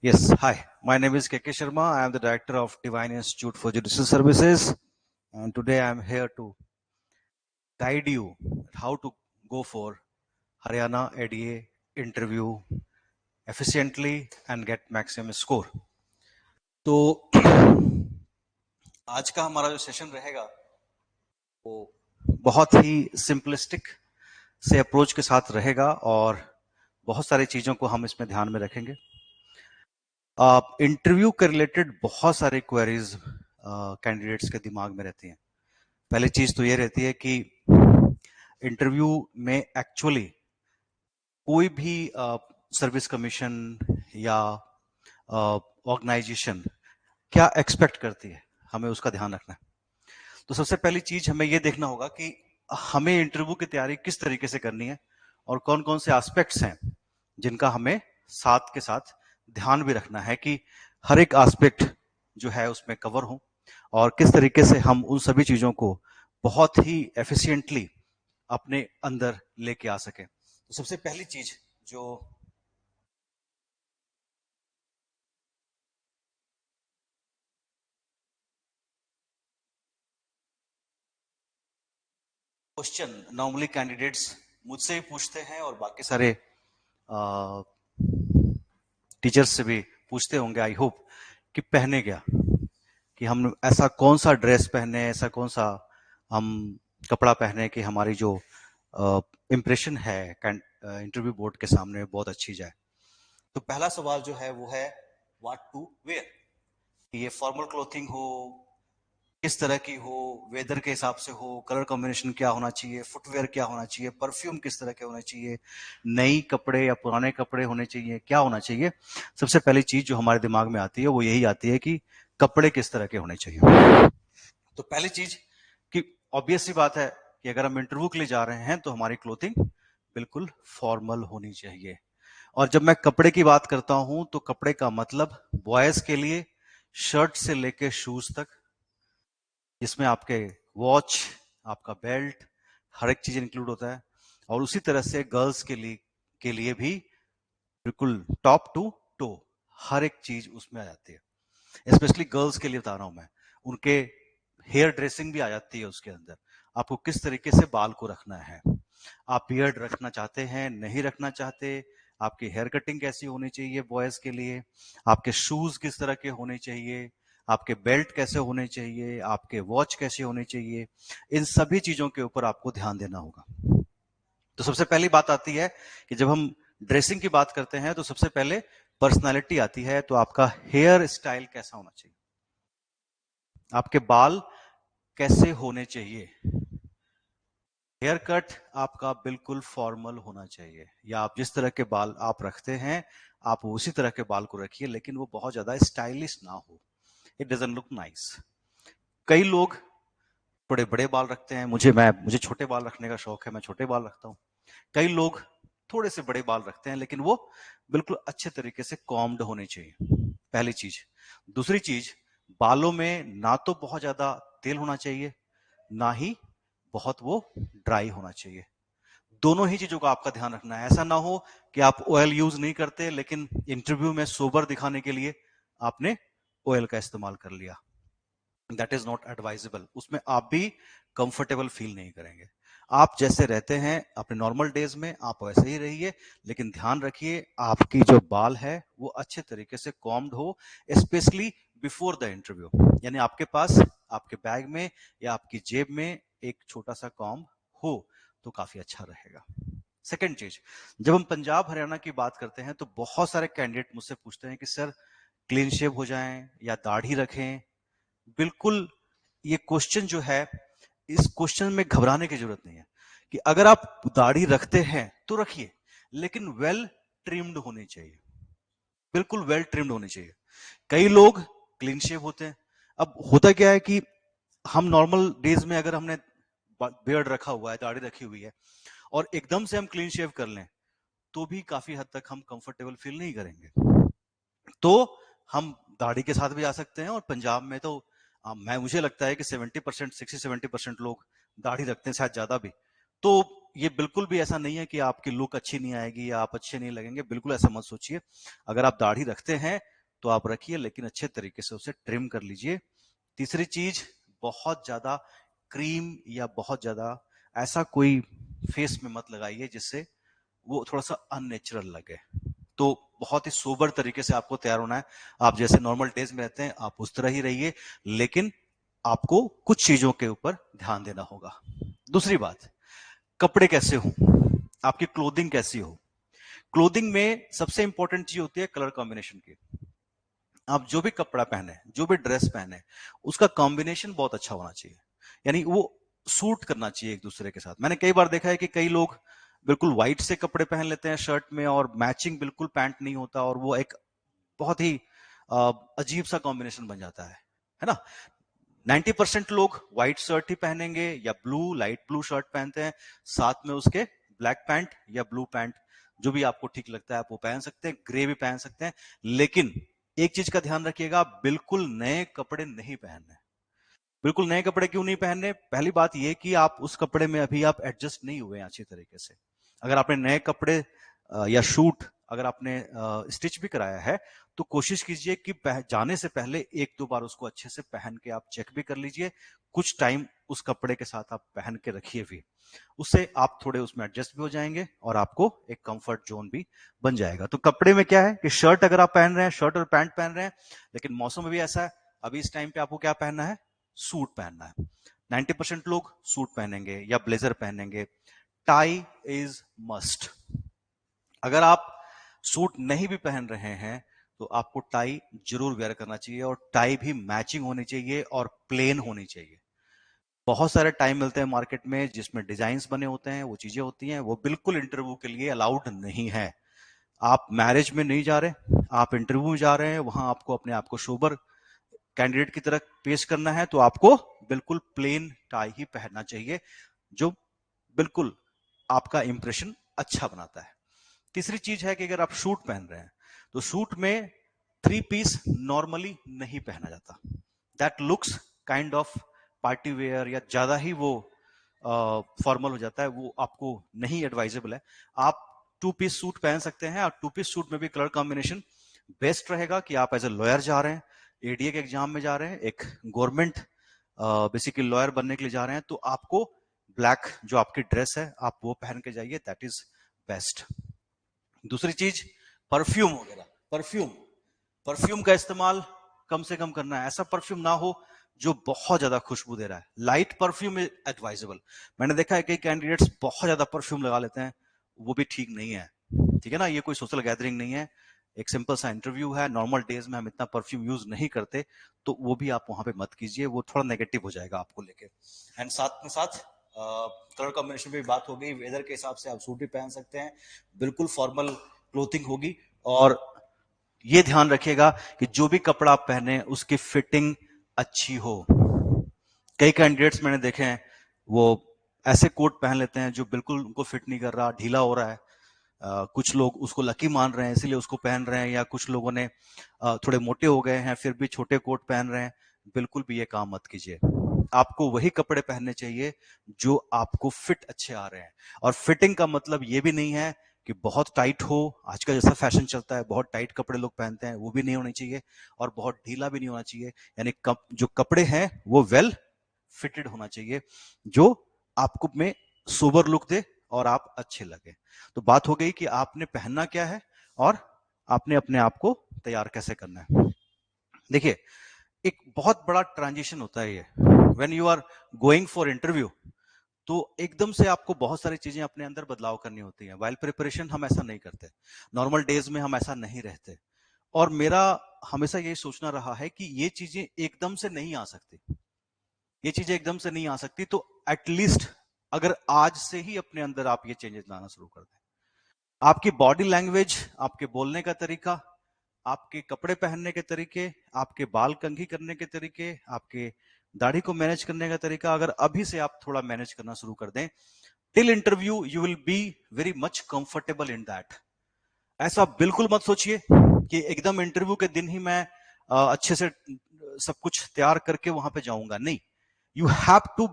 Yes, hi. My name is KK Sharma. I am the director of Divine Institute for Judicial Services, and today I am here to guide you how to go for Haryana ADA interview efficiently and get maximum score. तो आज का हमारा जो session रहेगा वो बहुत ही simplistic से approach के साथ रहेगा और बहुत सारी चीजों को हम इसमें ध्यान में रखेंगे। इंटरव्यू के रिलेटेड बहुत सारी क्वेरीज कैंडिडेट्स के दिमाग में रहती हैं। पहली चीज तो ये रहती है कि इंटरव्यू में एक्चुअली कोई भी सर्विस कमीशन या ऑर्गेनाइजेशन क्या एक्सपेक्ट करती है, हमें उसका ध्यान रखना है। तो सबसे पहली चीज हमें ये देखना होगा कि हमें इंटरव्यू की तैयारी किस तरीके से करनी है और कौन कौन से एस्पेक्ट्स हैं जिनका हमें साथ के साथ ध्यान भी रखना है कि हर एक एस्पेक्ट जो है उसमें कवर हो और किस तरीके से हम उन सभी चीजों को बहुत ही एफिशिएंटली अपने अंदर लेके आ सके। तो सबसे पहली चीज जो क्वेश्चन नॉर्मली कैंडिडेट्स मुझसे ही पूछते हैं और बाकी सारे टीचर्स से भी पूछते होंगे, आई होप, कि पहने क्या, कि हम ऐसा कौन सा ड्रेस पहने, ऐसा कौन सा हम कपड़ा पहने कि हमारी जो इम्प्रेशन है इंटरव्यू बोर्ड के सामने बहुत अच्छी जाए। तो पहला सवाल जो है वो है व्हाट टू वेयर, कि ये फॉर्मल क्लोथिंग हो, किस तरह की हो, वेदर के हिसाब से हो, कलर कॉम्बिनेशन क्या होना चाहिए, फुटवेयर क्या होना चाहिए, परफ्यूम किस तरह के होने चाहिए, नई कपड़े या पुराने कपड़े होने चाहिए, क्या होना चाहिए। सबसे पहली चीज जो हमारे दिमाग में आती है वो यही आती है कि कपड़े किस तरह के होने चाहिए। तो पहली चीज कि ऑब्वियस सी बात है कि अगर हम इंटरव्यू के लिए जा रहे हैं तो हमारी क्लोथिंग बिल्कुल फॉर्मल होनी चाहिए। और जब मैं कपड़े की बात करता हूं तो कपड़े का मतलब बॉयज के लिए शर्ट से लेके शूज तक, जिसमें आपके वॉच, आपका बेल्ट, हर एक चीज इंक्लूड होता है। और उसी तरह से गर्ल्स के लिए भी बिल्कुल टॉप टू टो हर एक चीज उसमें आ जाती है। स्पेशली गर्ल्स के लिए बता रहा हूं मैं, उनके हेयर ड्रेसिंग भी आ जाती है उसके अंदर। आपको किस तरीके से बाल को रखना है, आप बियर्ड रखना चाहते हैं, नहीं रखना चाहते, आपकी हेयर कटिंग कैसी होनी चाहिए बॉयज के लिए, आपके शूज किस तरह के होने चाहिए, आपके बेल्ट कैसे होने चाहिए, आपके वॉच कैसे होने चाहिए, इन सभी चीजों के ऊपर आपको ध्यान देना होगा। तो सबसे पहली बात आती है कि जब हम ड्रेसिंग की बात करते हैं तो सबसे पहले पर्सनालिटी आती है। तो आपका हेयर स्टाइल कैसा होना चाहिए, आपके बाल कैसे होने चाहिए। हेयर कट आपका बिल्कुल फॉर्मल होना चाहिए, या आप जिस तरह के बाल आप रखते हैं आप उसी तरह के बाल को रखिए, लेकिन वो बहुत ज्यादा स्टाइलिश ना हो। It doesn't look nice. कई लोग बड़े बड़े बाल रखते हैं, मुझे छोटे बाल रखने का शौक है, मैं छोटे बाल रखता हूँ। कई लोग थोड़े से बड़े बाल रखते हैं, लेकिन वो बिल्कुल अच्छे तरीके से कॉम्ड होने चाहिए, पहली चीज। दूसरी चीज, बालों में ना तो बहुत ज्यादा तेल होना चाहिए, ना ही बहुत वो ड्राई होना चाहिए। दोनों ही चीजों का आपका ध्यान रखना है। ऐसा ना हो कि आप ऑयल यूज नहीं करते लेकिन इंटरव्यू में सोबर दिखाने के लिए आपने ऑयल का इस्तेमाल कर लिया। That is not advisable. उसमें आप भी कंफर्टेबल फील नहीं करेंगे। आप जैसे रहते हैं अपने नॉर्मल डेज में आप वैसे ही रहिए, लेकिन ध्यान रखिए आपकी जो बाल है वो अच्छे तरीके से कॉम्ड हो, स्पेशली बिफोर द इंटरव्यू। यानी आपके पास आपके बैग में या आपकी जेब में एक छोटा सा कॉम्ब हो तो काफी अच्छा रहेगा। सेकेंड चीज, जब हम पंजाब हरियाणा की बात करते हैं तो बहुत सारे कैंडिडेट मुझसे पूछते हैं कि सर क्लीन शेव हो जाएं या दाढ़ी रखें। बिल्कुल, ये क्वेश्चन जो है, इस क्वेश्चन में घबराने की जरूरत नहीं है। कि अगर आप दाढ़ी रखते हैं तो रखिए, लेकिन वेल ट्रिम्ड होनी चाहिए, बिल्कुल वेल ट्रिम्ड होनी चाहिए। कई लोग क्लीन शेव होते हैं। अब होता क्या है कि हम नॉर्मल डेज में अगर हमने बियर्ड रखा हुआ है, दाढ़ी रखी हुई है, और एकदम से हम क्लीन शेव कर लें तो भी काफी हद तक हम कंफर्टेबल फील नहीं करेंगे। तो हम दाढ़ी के साथ भी आ सकते हैं, और पंजाब में तो मुझे लगता है कि 70%, 60-70% लोग दाढ़ी रखते हैं, शायद ज्यादा भी। तो ये बिल्कुल भी ऐसा नहीं है कि आपकी लुक अच्छी नहीं आएगी या आप अच्छे नहीं लगेंगे, बिल्कुल ऐसा मत सोचिए। अगर आप दाढ़ी रखते हैं तो आप रखिए, लेकिन अच्छे तरीके से उसे ट्रिम कर लीजिए। तीसरी चीज, बहुत ज्यादा क्रीम या बहुत ज्यादा ऐसा कोई फेस में मत लगाइए जिससे वो थोड़ा सा अननेचुरल लगे। तो बहुत ही सोबर तरीके से आपको तैयार होना है। आप जैसे नॉर्मल डेज में रहते हैं आप उस तरह ही रहिए, लेकिन आपको कुछ चीजों के ऊपर ध्यान देना होगा। दूसरी बात, कपड़े कैसे हो, आपकी क्लोथिंग कैसी हो। क्लोथिंग में सबसे इंपॉर्टेंट चीज होती है कलर कॉम्बिनेशन की। आप जो भी कपड़ा पहने, जो भी ड्रेस पहने, उसका कॉम्बिनेशन बहुत अच्छा होना चाहिए, यानी वो सूट करना चाहिए एक दूसरे के साथ। मैंने कई बार देखा है कि कई लोग बिल्कुल व्हाइट से कपड़े पहन लेते हैं शर्ट में और मैचिंग बिल्कुल पैंट नहीं होता, और वो एक बहुत ही अजीब सा कॉम्बिनेशन बन जाता है ना। 90% लोग व्हाइट शर्ट ही पहनेंगे या ब्लू, लाइट ब्लू शर्ट पहनते हैं, साथ में उसके ब्लैक पैंट या ब्लू पैंट, जो भी आपको ठीक लगता है आप वो पहन सकते हैं, ग्रे भी पहन सकते हैं। लेकिन एक चीज का ध्यान रखिएगा, बिल्कुल नए कपड़े नहीं पहनने। बिल्कुल नए कपड़े क्यों नहीं पहनने? पहली बात यह कि आप उस कपड़े में अभी आप एडजस्ट नहीं हुए हैं अच्छी तरीके से। अगर आपने नए कपड़े या शूट अगर आपने स्टिच भी कराया है, तो कोशिश कीजिए कि जाने से पहले एक दो बार उसको अच्छे से पहन के आप चेक भी कर लीजिए। कुछ टाइम उस कपड़े के साथ आप पहन के रखिए भी, उससे आप थोड़े उसमें एडजस्ट भी हो जाएंगे और आपको एक कंफर्ट जोन भी बन जाएगा। तो कपड़े में क्या है कि शर्ट अगर आप पहन रहे हैं, शर्ट और पैंट पहन रहे हैं, लेकिन मौसम भी ऐसा है अभी इस टाइम पे आपको क्या पहनना है? सूट पहनना है। 90% लोग सूट पहनेंगे या ब्लेजर पहनेंगे। Tie is must. अगर आप सूट नहीं भी पहन रहे हैं तो आपको टाई जरूर वेयर करना चाहिए, और टाई भी मैचिंग होनी चाहिए और प्लेन होनी चाहिए। बहुत सारे टाई मिलते हैं मार्केट में जिसमें डिजाइन्स बने होते हैं, वो चीजें होती हैं, वो बिल्कुल इंटरव्यू के लिए अलाउड नहीं है। आप मैरिज में नहीं जा रहे, आप इंटरव्यू में जा रहे हैं, वहां आपको अपने आप को सोबर कैंडिडेट की तरह पेश करना है, तो आपको बिल्कुल प्लेन टाई ही पहनना चाहिए, जो बिल्कुल आपका इंप्रेशन अच्छा बनाता है। तीसरी चीज है कि अगर आप सूट पहन रहे हैं तो सूट में थ्री पीस नॉर्मली नहीं पहना जाता। That looks kind of party wear या ज्यादा ही वो फॉर्मल हो जाता है, वो आपको नहीं एडवाइजेबल है। आप टू पीस सूट पहन सकते हैं, और टू पीस सूट में भी कलर कॉम्बिनेशन बेस्ट रहेगा कि आप एज ए लॉयर जा रहे हैं, एडीए के एग्जाम में जा रहे हैं, एक गवर्नमेंट बेसिकली लॉयर बनने के लिए जा रहे हैं, तो आपको ब्लैक जो आपकी ड्रेस है आप वो पहन के जाइए, दैट इज बेस्ट। दूसरी चीज, परफ्यूम वगैरह, परफ्यूम परफ्यूम का इस्तेमाल कम से कम करना है। ऐसा परफ्यूम ना हो जो बहुत ज्यादा खुशबू दे रहा है। Light perfume is advisable. मैंने देखा है कई कैंडिडेट्स बहुत ज्यादा परफ्यूम लगा लेते हैं, वो भी ठीक नहीं है। ठीक है ना, ये कोई सोशल गैदरिंग नहीं है, एक सिंपल सा इंटरव्यू है, नॉर्मल डेज में हम इतना परफ्यूम यूज नहीं करते, तो वो भी आप वहां पे मत कीजिए, वो थोड़ा नेगेटिव हो जाएगा आपको लेके। एंड साथ में साथ कलर कॉम्बिनेशन भी बात हो गई, वेदर के हिसाब से आप सूट भी पहन सकते हैं, बिल्कुल फॉर्मल क्लोथिंग होगी। और ये ध्यान रखिएगा कि जो भी कपड़ा आप पहने उसकी फिटिंग अच्छी हो। कई कैंडिडेट्स मैंने देखे हैं वो ऐसे कोट पहन लेते हैं जो बिल्कुल उनको फिट नहीं कर रहा, ढीला हो रहा है। कुछ लोग उसको लकी मान रहे हैं इसीलिए उसको पहन रहे हैं, या कुछ लोगों ने थोड़े मोटे हो गए हैं फिर भी छोटे कोट पहन रहे हैं। बिल्कुल भी ये काम मत कीजिए। आपको वही कपड़े पहनने चाहिए जो आपको फिट अच्छे आ रहे हैं। और फिटिंग का मतलब ये भी नहीं है कि बहुत टाइट हो, आज का जैसा फैशन चलता है बहुत टाइट कपड़े लोग पहनते हैं, वो भी नहीं होने चाहिए, और बहुत ढीला भी नहीं होना चाहिए। यानी जो कपड़े हैं वो वेल फिटेड होना चाहिए, जो आपको में सोबर लुक दे और आप अच्छे लगे। तो बात हो गई कि आपने पहनना क्या है और आपने अपने आप को तैयार कैसे करना है। देखिए, एक बहुत बड़ा ट्रांजिशन होता है ये, when you are going for interview, तो एकदम से आपको बहुत सारी चीजें अपने अंदर बदलाव करनी होती हैं। वाइल प्रिपरेशन हम ऐसा नहीं करते, नॉर्मल डेज में हम ऐसा नहीं रहते। और मेरा हमेशा यही सोचना रहा है कि ये चीजें एकदम से नहीं आ सकती, ये चीजें एकदम से नहीं आ सकती, तो एटलीस्ट अगर आज से ही अपने अंदर आप ये चेंजेस लाना शुरू कर दें। आपकी बॉडी लैंग्वेज, आपके बोलने का तरीका, आपके कपड़े पहनने के तरीके, आपके बाल कंघी करने के तरीके, आपके दाढ़ी को मैनेज करने का तरीका, अगर अभी से आप थोड़ा मैनेज करना शुरू कर दें, till interview you will be very much comfortable in that. ऐसा बिल्कुल मत सोचिए कि एकदम इंटरव्यू के दिन ही मैं अच्छे से सब कुछ तैयार करके वहां पे जाऊंगा, नहीं। You have to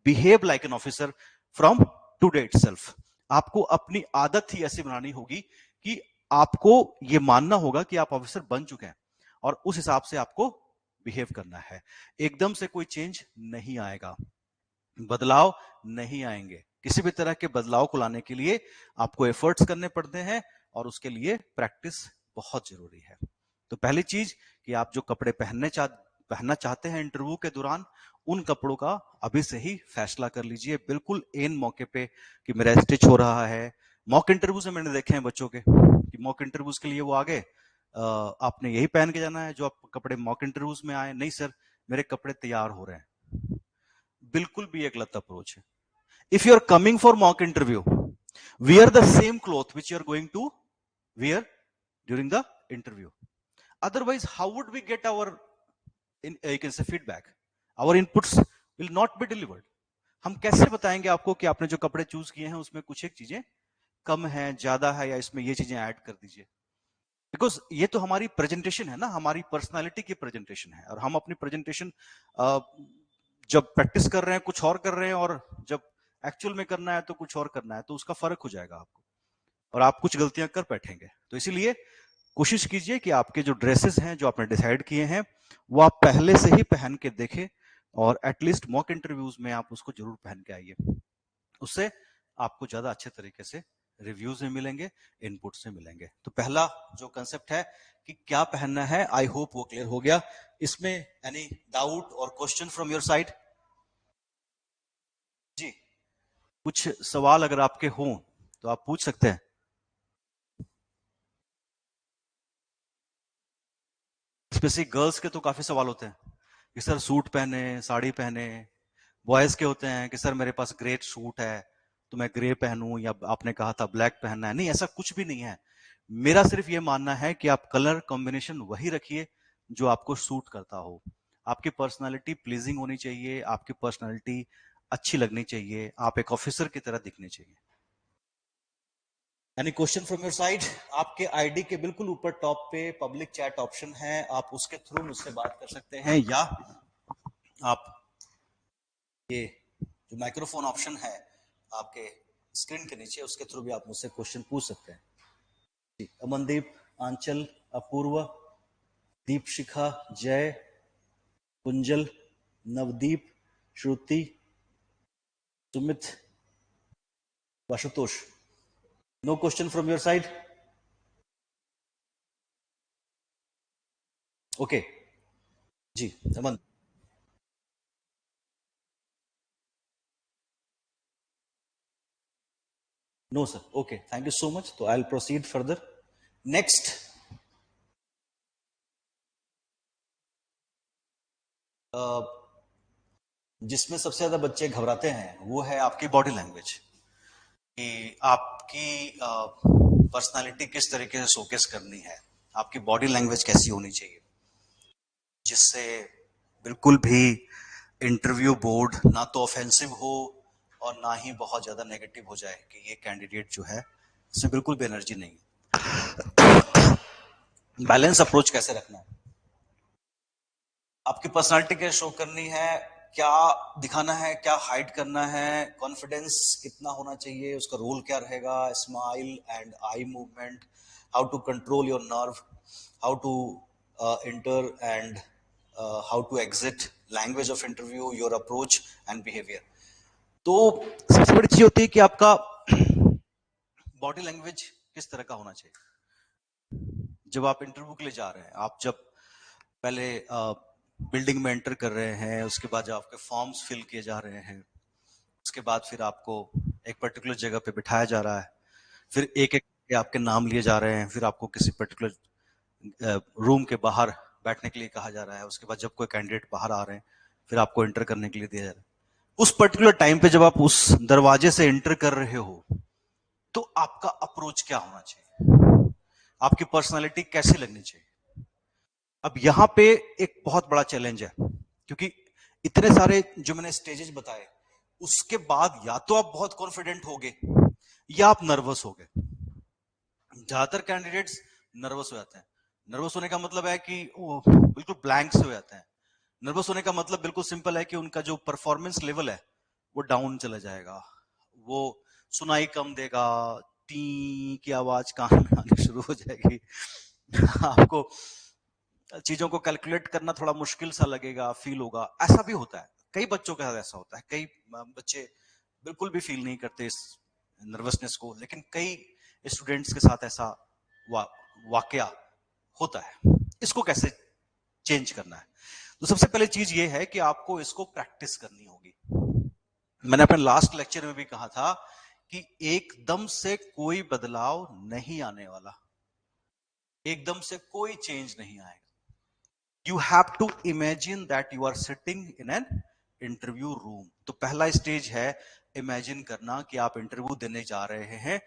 behave like an officer from today itself. आपको अपनी आदत ही ऐसी बनानी होगी कि आपको ये मानना होगा कि आप ऑफिसर बन चुके हैं और उस हिसाब से आपको बिहेव करना है। एकदम से कोई चेंज नहीं आएगा, बदलाव नहीं आएंगे। किसी भी तरह के बदलाव को लाने के लिए आपको एफर्ट्स करने पड़ते हैं और उसके लिए प्रैक्टिस बहुत जरूरी है। तो पहली चीज कि आप जो कपड़े पहनना चाहते हैं इंटरव्यू के दौरान, उन कपड़ों का अभी से ही फैसला कर लीजिए, बिल्कुल एन मौके पे कि मेरा स्टिच हो रहा है। मॉक इंटरव्यू से मैंने देखे हैं बच्चों के कि मॉक इंटरव्यूज के लिए वो आगे आपने यही पहन के जाना है जो आप कपड़े मॉक इंटरव्यूज में आए। नहीं सर, मेरे कपड़े तैयार हो रहे हैं, बिल्कुल भी एक गलत अप्रोच है। If you are coming for mock interview, wear the same cloth which you are going to wear during the interview. Otherwise, how would we get our you can say feedback? Our inputs will not be delivered. हम कैसे बताएंगे आपको कि आपने जो कपड़े choose किए हैं उसमें कुछ एक चीजें कम है, ज्यादा है, या इसमें ये चीजें ऐड कर दीजिए। बिकॉज ये तो हमारी प्रेजेंटेशन है ना, हमारी पर्सनालिटी की प्रेजेंटेशन है, और हम अपनी प्रेजेंटेशन जब प्रैक्टिस कर रहे हैं कुछ और कर रहे हैं, और जब एक्चुअल में करना है तो कुछ और करना है, तो उसका फर्क हो जाएगा आपको और आप कुछ गलतियां कर बैठेंगे। तो इसीलिए कोशिश कीजिए कि आपके जो ड्रेसेस हैं जो आपने डिसाइड किए हैं वो आप पहले से ही पहन के देखें, और एटलीस्ट मॉक इंटरव्यूज में आप उसको जरूर पहन के आइए। उससे आपको ज्यादा अच्छे तरीके से रिव्यूज में मिलेंगे, इनपुट से मिलेंगे। तो पहला जो कंसेप्ट है कि क्या पहनना है, आई होप वो क्लियर हो गया। इसमें एनी डाउट और क्वेश्चन फ्रॉम योर साइड? जी, कुछ सवाल अगर आपके हों तो आप पूछ सकते हैं। स्पेशली गर्ल्स के तो काफी सवाल होते हैं कि सर सूट पहने, साड़ी पहने। बॉयज के होते हैं कि सर मेरे पास ग्रे सूट है तो मैं ग्रे पहनूं, या आपने कहा था ब्लैक पहनना है। नहीं, ऐसा कुछ भी नहीं है। मेरा सिर्फ ये मानना है कि आप कलर कॉम्बिनेशन वही रखिए जो आपको सूट करता हो। आपकी पर्सनालिटी प्लीजिंग होनी चाहिए, आपकी पर्सनालिटी अच्छी लगनी चाहिए, आप एक ऑफिसर की तरह दिखने चाहिए। Any question from your side? आपके आईडी के बिल्कुल ऊपर टॉप पे पब्लिक चैट ऑप्शन है, आप उसके थ्रू मुझसे बात कर सकते हैं, या आप ये जो माइक्रोफोन ऑप्शन है आपके स्क्रीन के नीचे, उसके थ्रू भी आप मुझसे क्वेश्चन पूछ सकते हैं। जी, अमनदीप, आंचल, Apoorva, Deepshikha, Jay, Kunjal, Navdeep, Shruti, Sumit, Ashutosh. No question from your side? Okay ji, Aman. No sir, okay, thank you so much. तो I will proceed further. Next जिसमें सबसे ज्यादा बच्चे घबराते हैं वो है आपकी बॉडी लैंग्वेज, कि आपकी पर्सनालिटी किस तरीके से शोकेस करनी है, आपकी बॉडी लैंग्वेज कैसी होनी चाहिए, जिससे बिल्कुल भी इंटरव्यू बोर्ड ना तो ऑफेंसिव हो और ना ही बहुत ज्यादा नेगेटिव हो जाए कि ये कैंडिडेट जो है इसमें बिल्कुल भी एनर्जी नहीं है। बैलेंस अप्रोच कैसे रखना है, आपकी पर्सनालिटी क्या शो करनी है, क्या दिखाना है, क्या हाइड करना है, कॉन्फिडेंस कितना होना चाहिए, उसका रोल क्या रहेगा, smile and eye movement, how to control your nerve, how to enter and how to exit, language of interview, your approach and behaviour. तो सबसे बड़ी चीज होती है कि आपका बॉडी लैंग्वेज किस तरह का होना चाहिए। जब आप इंटरव्यू के लिए जा रहे हैं, आप जब पहले बिल्डिंग में एंटर कर रहे हैं, उसके बाद जब आपके फॉर्म्स फिल किए जा रहे हैं, उसके बाद फिर आपको एक पर्टिकुलर जगह पे बिठाया जा रहा है, फिर एक एक आपके नाम लिए जा रहे हैं, फिर आपको किसी पर्टिकुलर रूम के बाहर बैठने के लिए कहा जा रहा है, उसके बाद जब कोई कैंडिडेट बाहर आ रहे हैं फिर आपको एंटर करने के लिए दिया जा रहा है। उस पर्टिकुलर टाइम पे जब आप उस दरवाजे से एंटर कर रहे हो तो आपका अप्रोच क्या होना चाहिए, आपकी पर्सनालिटी कैसी लगनी चाहिए। अब यहां पे एक बहुत बड़ा चैलेंज है, क्योंकि इतने सारे जो मैंने स्टेजेस बताए उसके बाद या तो आप बहुत कॉन्फिडेंट होगे या आप नर्वस होगे। ज्यादातर कैंडिडेट्स नर्वस हो जाते हैं। नर्वस होने का मतलब है कि वो बिल्कुल ब्लैंक से हो जाते हैं। नर्वस होने का मतलब बिल्कुल सिंपल है कि उनका जो परफॉर्मेंस लेवल है वो डाउन चला जाएगा, वो सुनाई कम देगा, टी की आवाज कान में आनी शुरू हो जाएगी, आपको चीजों को कैलकुलेट करना थोड़ा मुश्किल सा लगेगा, फील होगा। ऐसा भी होता है, कई बच्चों के साथ ऐसा होता है, कई बच्चे बिल्कुल भी फील नहीं करते इस नर्वसनेस को, लेकिन कई स्टूडेंट्स के साथ ऐसा वाकया होता है। इसको कैसे चेंज करना है? तो सबसे पहले चीज ये है कि आपको इसको प्रैक्टिस करनी होगी। मैंने अपने लास्ट लेक्चर में भी कहा था कि एकदम से कोई बदलाव नहीं आने वाला, एकदम से कोई चेंज नहीं आएगा। You have to imagine that you are sitting in an interview room. तो पहला स्टेज है इमेजिन करना कि आप इंटरव्यू देने जा रहे हैं,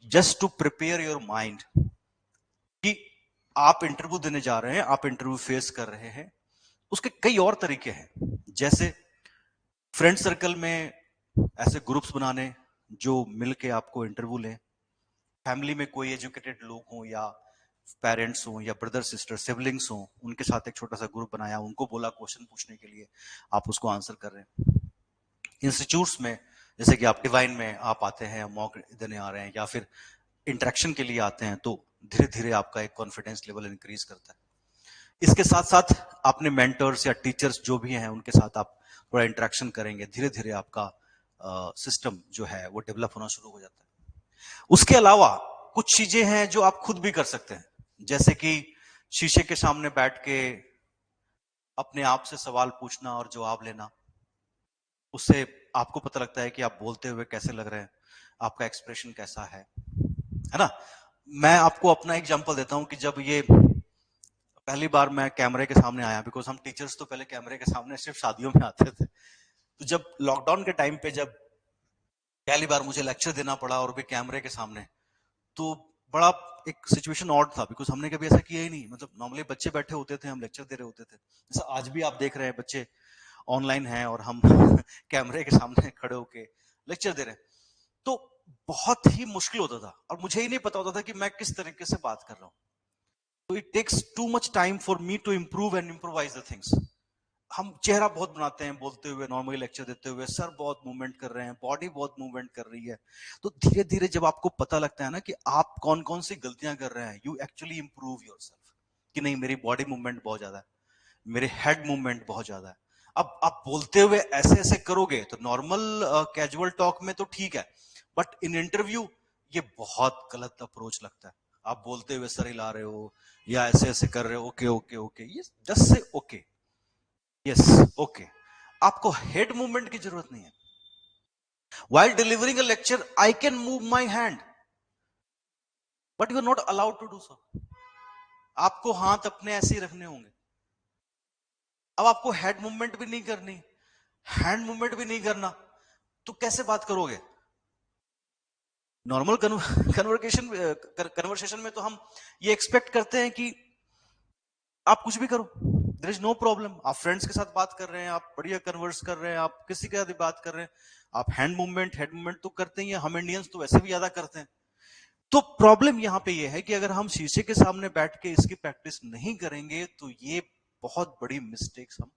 just to prepare your mind कि आप इंटरव्यू देने जा रहे हैं, आप इंटरव्यू फेस कर रहे हैं। उसके कई और तरीके हैं, जैसे फ्रेंड सर्कल में ऐसे ग्रुप्स बनाने जो मिलके आपको इंटरव्यू लें, फैमिली में कोई एजुकेटेड लोग हों या पेरेंट्स हों या ब्रदर सिस्टर सिबलिंग्स हों, उनके साथ एक छोटा सा ग्रुप बनाया, उनको बोला क्वेश्चन पूछने के लिए, आप उसको आंसर कर रहे हैं। इंस्टीट्यूट्स में जैसे कि आप डिवाइन में आप आते हैं, मॉक देने आ रहे हैं या फिर इंटरेक्शन के लिए आते हैं, तो धीरे धीरे आपका एक कॉन्फिडेंस लेवल इंक्रीज करता है। इसके साथ साथ अपने मेंटर्स या टीचर्स जो भी हैं उनके साथ आप थोड़ा इंटरेक्शन करेंगे, धीरे धीरे आपका सिस्टम जो है वो डेवलप होना शुरू हो जाता है। उसके अलावा कुछ चीजें हैं जो आप खुद भी कर सकते हैं, जैसे कि शीशे के सामने बैठ के अपने आप से सवाल पूछना और जवाब लेना। उससे आपको पता लगता है कि आप बोलते हुए कैसे लग रहे हैं, आपका एक्सप्रेशन कैसा है ना। मैं आपको अपना एग्जांपल देता हूं कि जब ये पहली बार मैं कैमरे के सामने आया, बिकॉज हम टीचर्स तो पहले कैमरे के सामने सिर्फ शादियों में आते थे, तो जब लॉकडाउन के टाइम पे जब पहली बार मुझे लेक्चर देना पड़ा और भी कैमरे के सामने, तो बड़ा एक सिचुएशन ऑड था, बिकॉज हमने कभी ऐसा किया ही नहीं। मतलब नॉर्मली बच्चे बैठे होते थे, हम लेक्चर दे रहे होते थे, जैसा आज भी आप देख रहे हैं बच्चे ऑनलाइन हैं और हम कैमरे के सामने खड़े होके लेक्चर दे रहे हैं। तो बहुत ही मुश्किल होता था और मुझे ही नहीं पता होता था कि मैं किस तरीके से बात कर रहा हूँ। तो it takes too much time for me to improve and improvise the things. हम चेहरा बहुत बनाते हैं बोलते हुए, नॉर्मली लेक्चर देते हुए, सर बहुत मूवमेंट कर रहे हैं, बॉडी बहुत मूवमेंट कर रही है। तो धीरे धीरे जब आपको पता लगता है ना कि आप कौन कौन सी गलतियां कर रहे हैं, यू एक्चुअली इंप्रूव योरसेल्फ कि नहीं मेरी बॉडी मूवमेंट बहुत ज्यादा है, मेरे हेड मूवमेंट बहुत ज्यादा है। अब आप बोलते हुए ऐसे ऐसे करोगे तो नॉर्मल कैजुअल टॉक में तो ठीक है, बट इन इंटरव्यू ये बहुत गलत अप्रोच लगता है। आप बोलते हुए सर हिला रहे हो या ऐसे ऐसे कर रहे हो, ओके ओके ओके, ये just say okay, yes okay. आपको हेड मूवमेंट की जरूरत नहीं है। While delivering a lecture, I can move my hand, but you are not allowed to do so. आपको हाथ अपने ऐसे ही रखने होंगे। अब आपको हेड मूवमेंट भी नहीं करनी, हैंड मूवमेंट भी नहीं करना, तो कैसे बात करोगे? नॉर्मल कन्वर्सेशन में तो हम ये एक्सपेक्ट करते हैं कि आप कुछ भी करो, देयर इज नो प्रॉब्लम। आप फ्रेंड्स के साथ बात कर रहे हैं, आप बढ़िया कन्वर्स कर रहे हैं, आप किसी के साथ भी बात कर रहे हैं, आप हैंड मूवमेंट हेड मूवमेंट तो करते ही हैं। हम इंडियंस तो वैसे भी ज्यादा करते हैं। तो प्रॉब्लम यहां पे ये है कि अगर हम शीशे के सामने बैठ के इसकी प्रैक्टिस नहीं करेंगे तो ये बहुत बड़ी मिस्टेक्स हम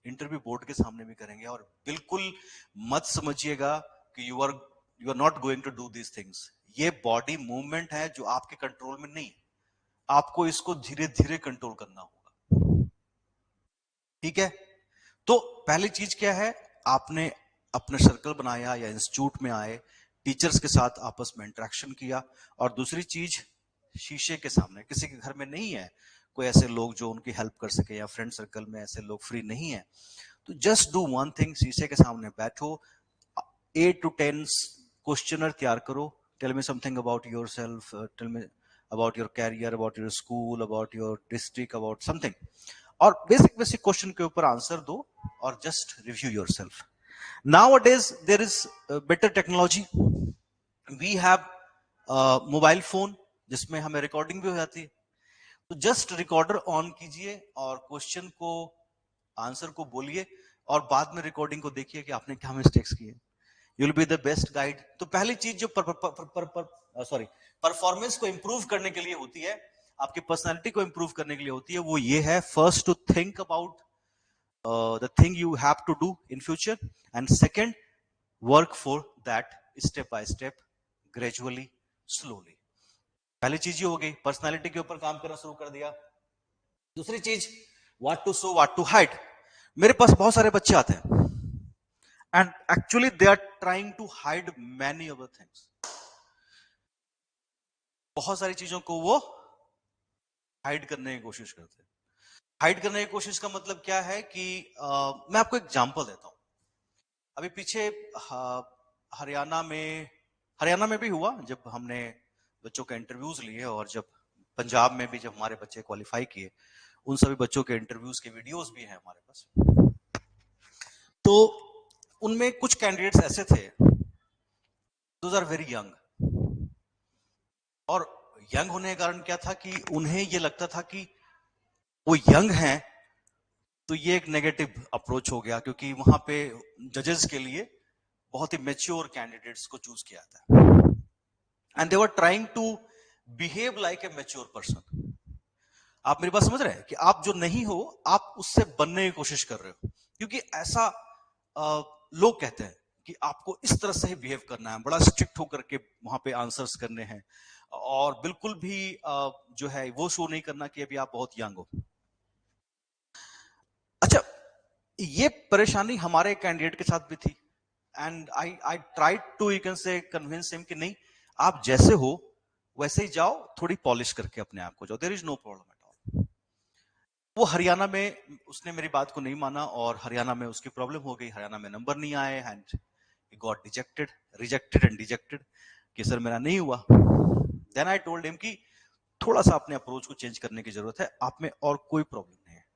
इंटरव्यू बोर्ड के सामने भी करेंगे। और बिल्कुल मत समझिएगा कि you are not going to do these things. ये बॉडी मूवमेंट है जो आपके कंट्रोल में नहीं, आपको इसको धीरे धीरे कंट्रोल करना होगा, ठीक है। तो पहली चीज क्या है, आपने अपने सर्कल बनाया या इंस्टीट्यूट में आए, टीचर्स के साथ आपस में इंटरेक्शन किया। और दूसरी चीज, शीशे के सामने, किसी के घर में नहीं है कोई ऐसे लोग जो उनकी हेल्प कर सके या फ्रेंड सर्कल में ऐसे लोग फ्री नहीं है, तो जस्ट डू वन थिंग, शीशे के सामने बैठो, 8 to 10 क्वेश्चनर तैयार करो। Tell me something about your self, tell me about your career, about your school, about your district, about something. और बेसिक बेसिक क्वेश्चन के ऊपर आंसर दो और just review yourself. Nowadays there is better technology, we have mobile phone जिसमें हमें recording भी हो जाती है। तो जस्ट रिकॉर्डर ऑन कीजिए और क्वेश्चन को, आंसर को बोलिए और बाद में रिकॉर्डिंग को देखिए कि आपने क्या मिस्टेक्स किए। You will be the best guide. तो पहली चीज जो परफॉर्मेंस को इंप्रूव करने के लिए होती है, आपकी पर्सनालिटी को इंप्रूव करने के लिए होती है, वो ये है, first to think about the thing you have to do in future, and second, work for that step by step, gradually, slowly. पहली चीज ये हो गई, पर्सनालिटी के ऊपर काम करना शुरू कर दिया। दूसरी चीज, what to show what to hide. मेरे पास बहुत सारे बच्चे आते हैं and actually they are trying to hide many other things. बहुत सारी चीजों को वो हाइड करने की कोशिश करते हैं। हाइड करने की कोशिश का मतलब क्या है कि मैं आपको एग्जांपल देता हूं। अभी पीछे हरियाणा में भी हुआ जब हमने बच्चों के इंटरव्यूज लिए, और जब पंजाब में भी जब हमारे बच्चे क्वालिफाई किए, उन सभी बच्चों के इंटरव्यूज के वीडियोस भी हैं हमारे पास। तो उनमें कुछ कैंडिडेट्स ऐसे थे, दोज आर वेरी यंग, और यंग होने का कारण क्या था कि उन्हें ये लगता था कि वो यंग हैं, तो ये एक नेगेटिव अप्रोच हो गया, क्योंकि वहां पे जजेस के लिए बहुत ही मेच्योर कैंडिडेट्स को चूज किया था, and they were trying to behave like a mature person. आप मेरी बात समझ रहे हैं कि आप जो नहीं हो, आप उससे बनने की कोशिश कर रहे हो, क्योंकि ऐसा लोग कहते हैं कि आपको इस तरह से ही बिहेव करना है, बड़ा स्ट्रिक्ट होकर के वहां पे आंसर्स करने हैं, और बिल्कुल भी जो है वो शो नहीं करना कि अभी आप बहुत यंग हो। अच्छा, ये परेशानी हमारे कैंडिडेट के साथ भी थी, and I tried to you can say convince him कि नहीं, आप जैसे हो वैसे ही जाओ, थोड़ी पॉलिश करके अपने आप को जाओ, there is no problem at all. वो हरियाणा में उसने मेरी बात को नहीं माना, और हरियाणा में उसकी प्रॉब्लम हो गई, हरियाणा में नंबर नहीं आए, and he got rejected and dejected कि सर मेरा नहीं हुआ। देन आई टोल्ड हिम कि थोड़ा सा अपने अप्रोच को चेंज करने की जरूरत है, आप में और कोई प्रॉब्लम नहीं है।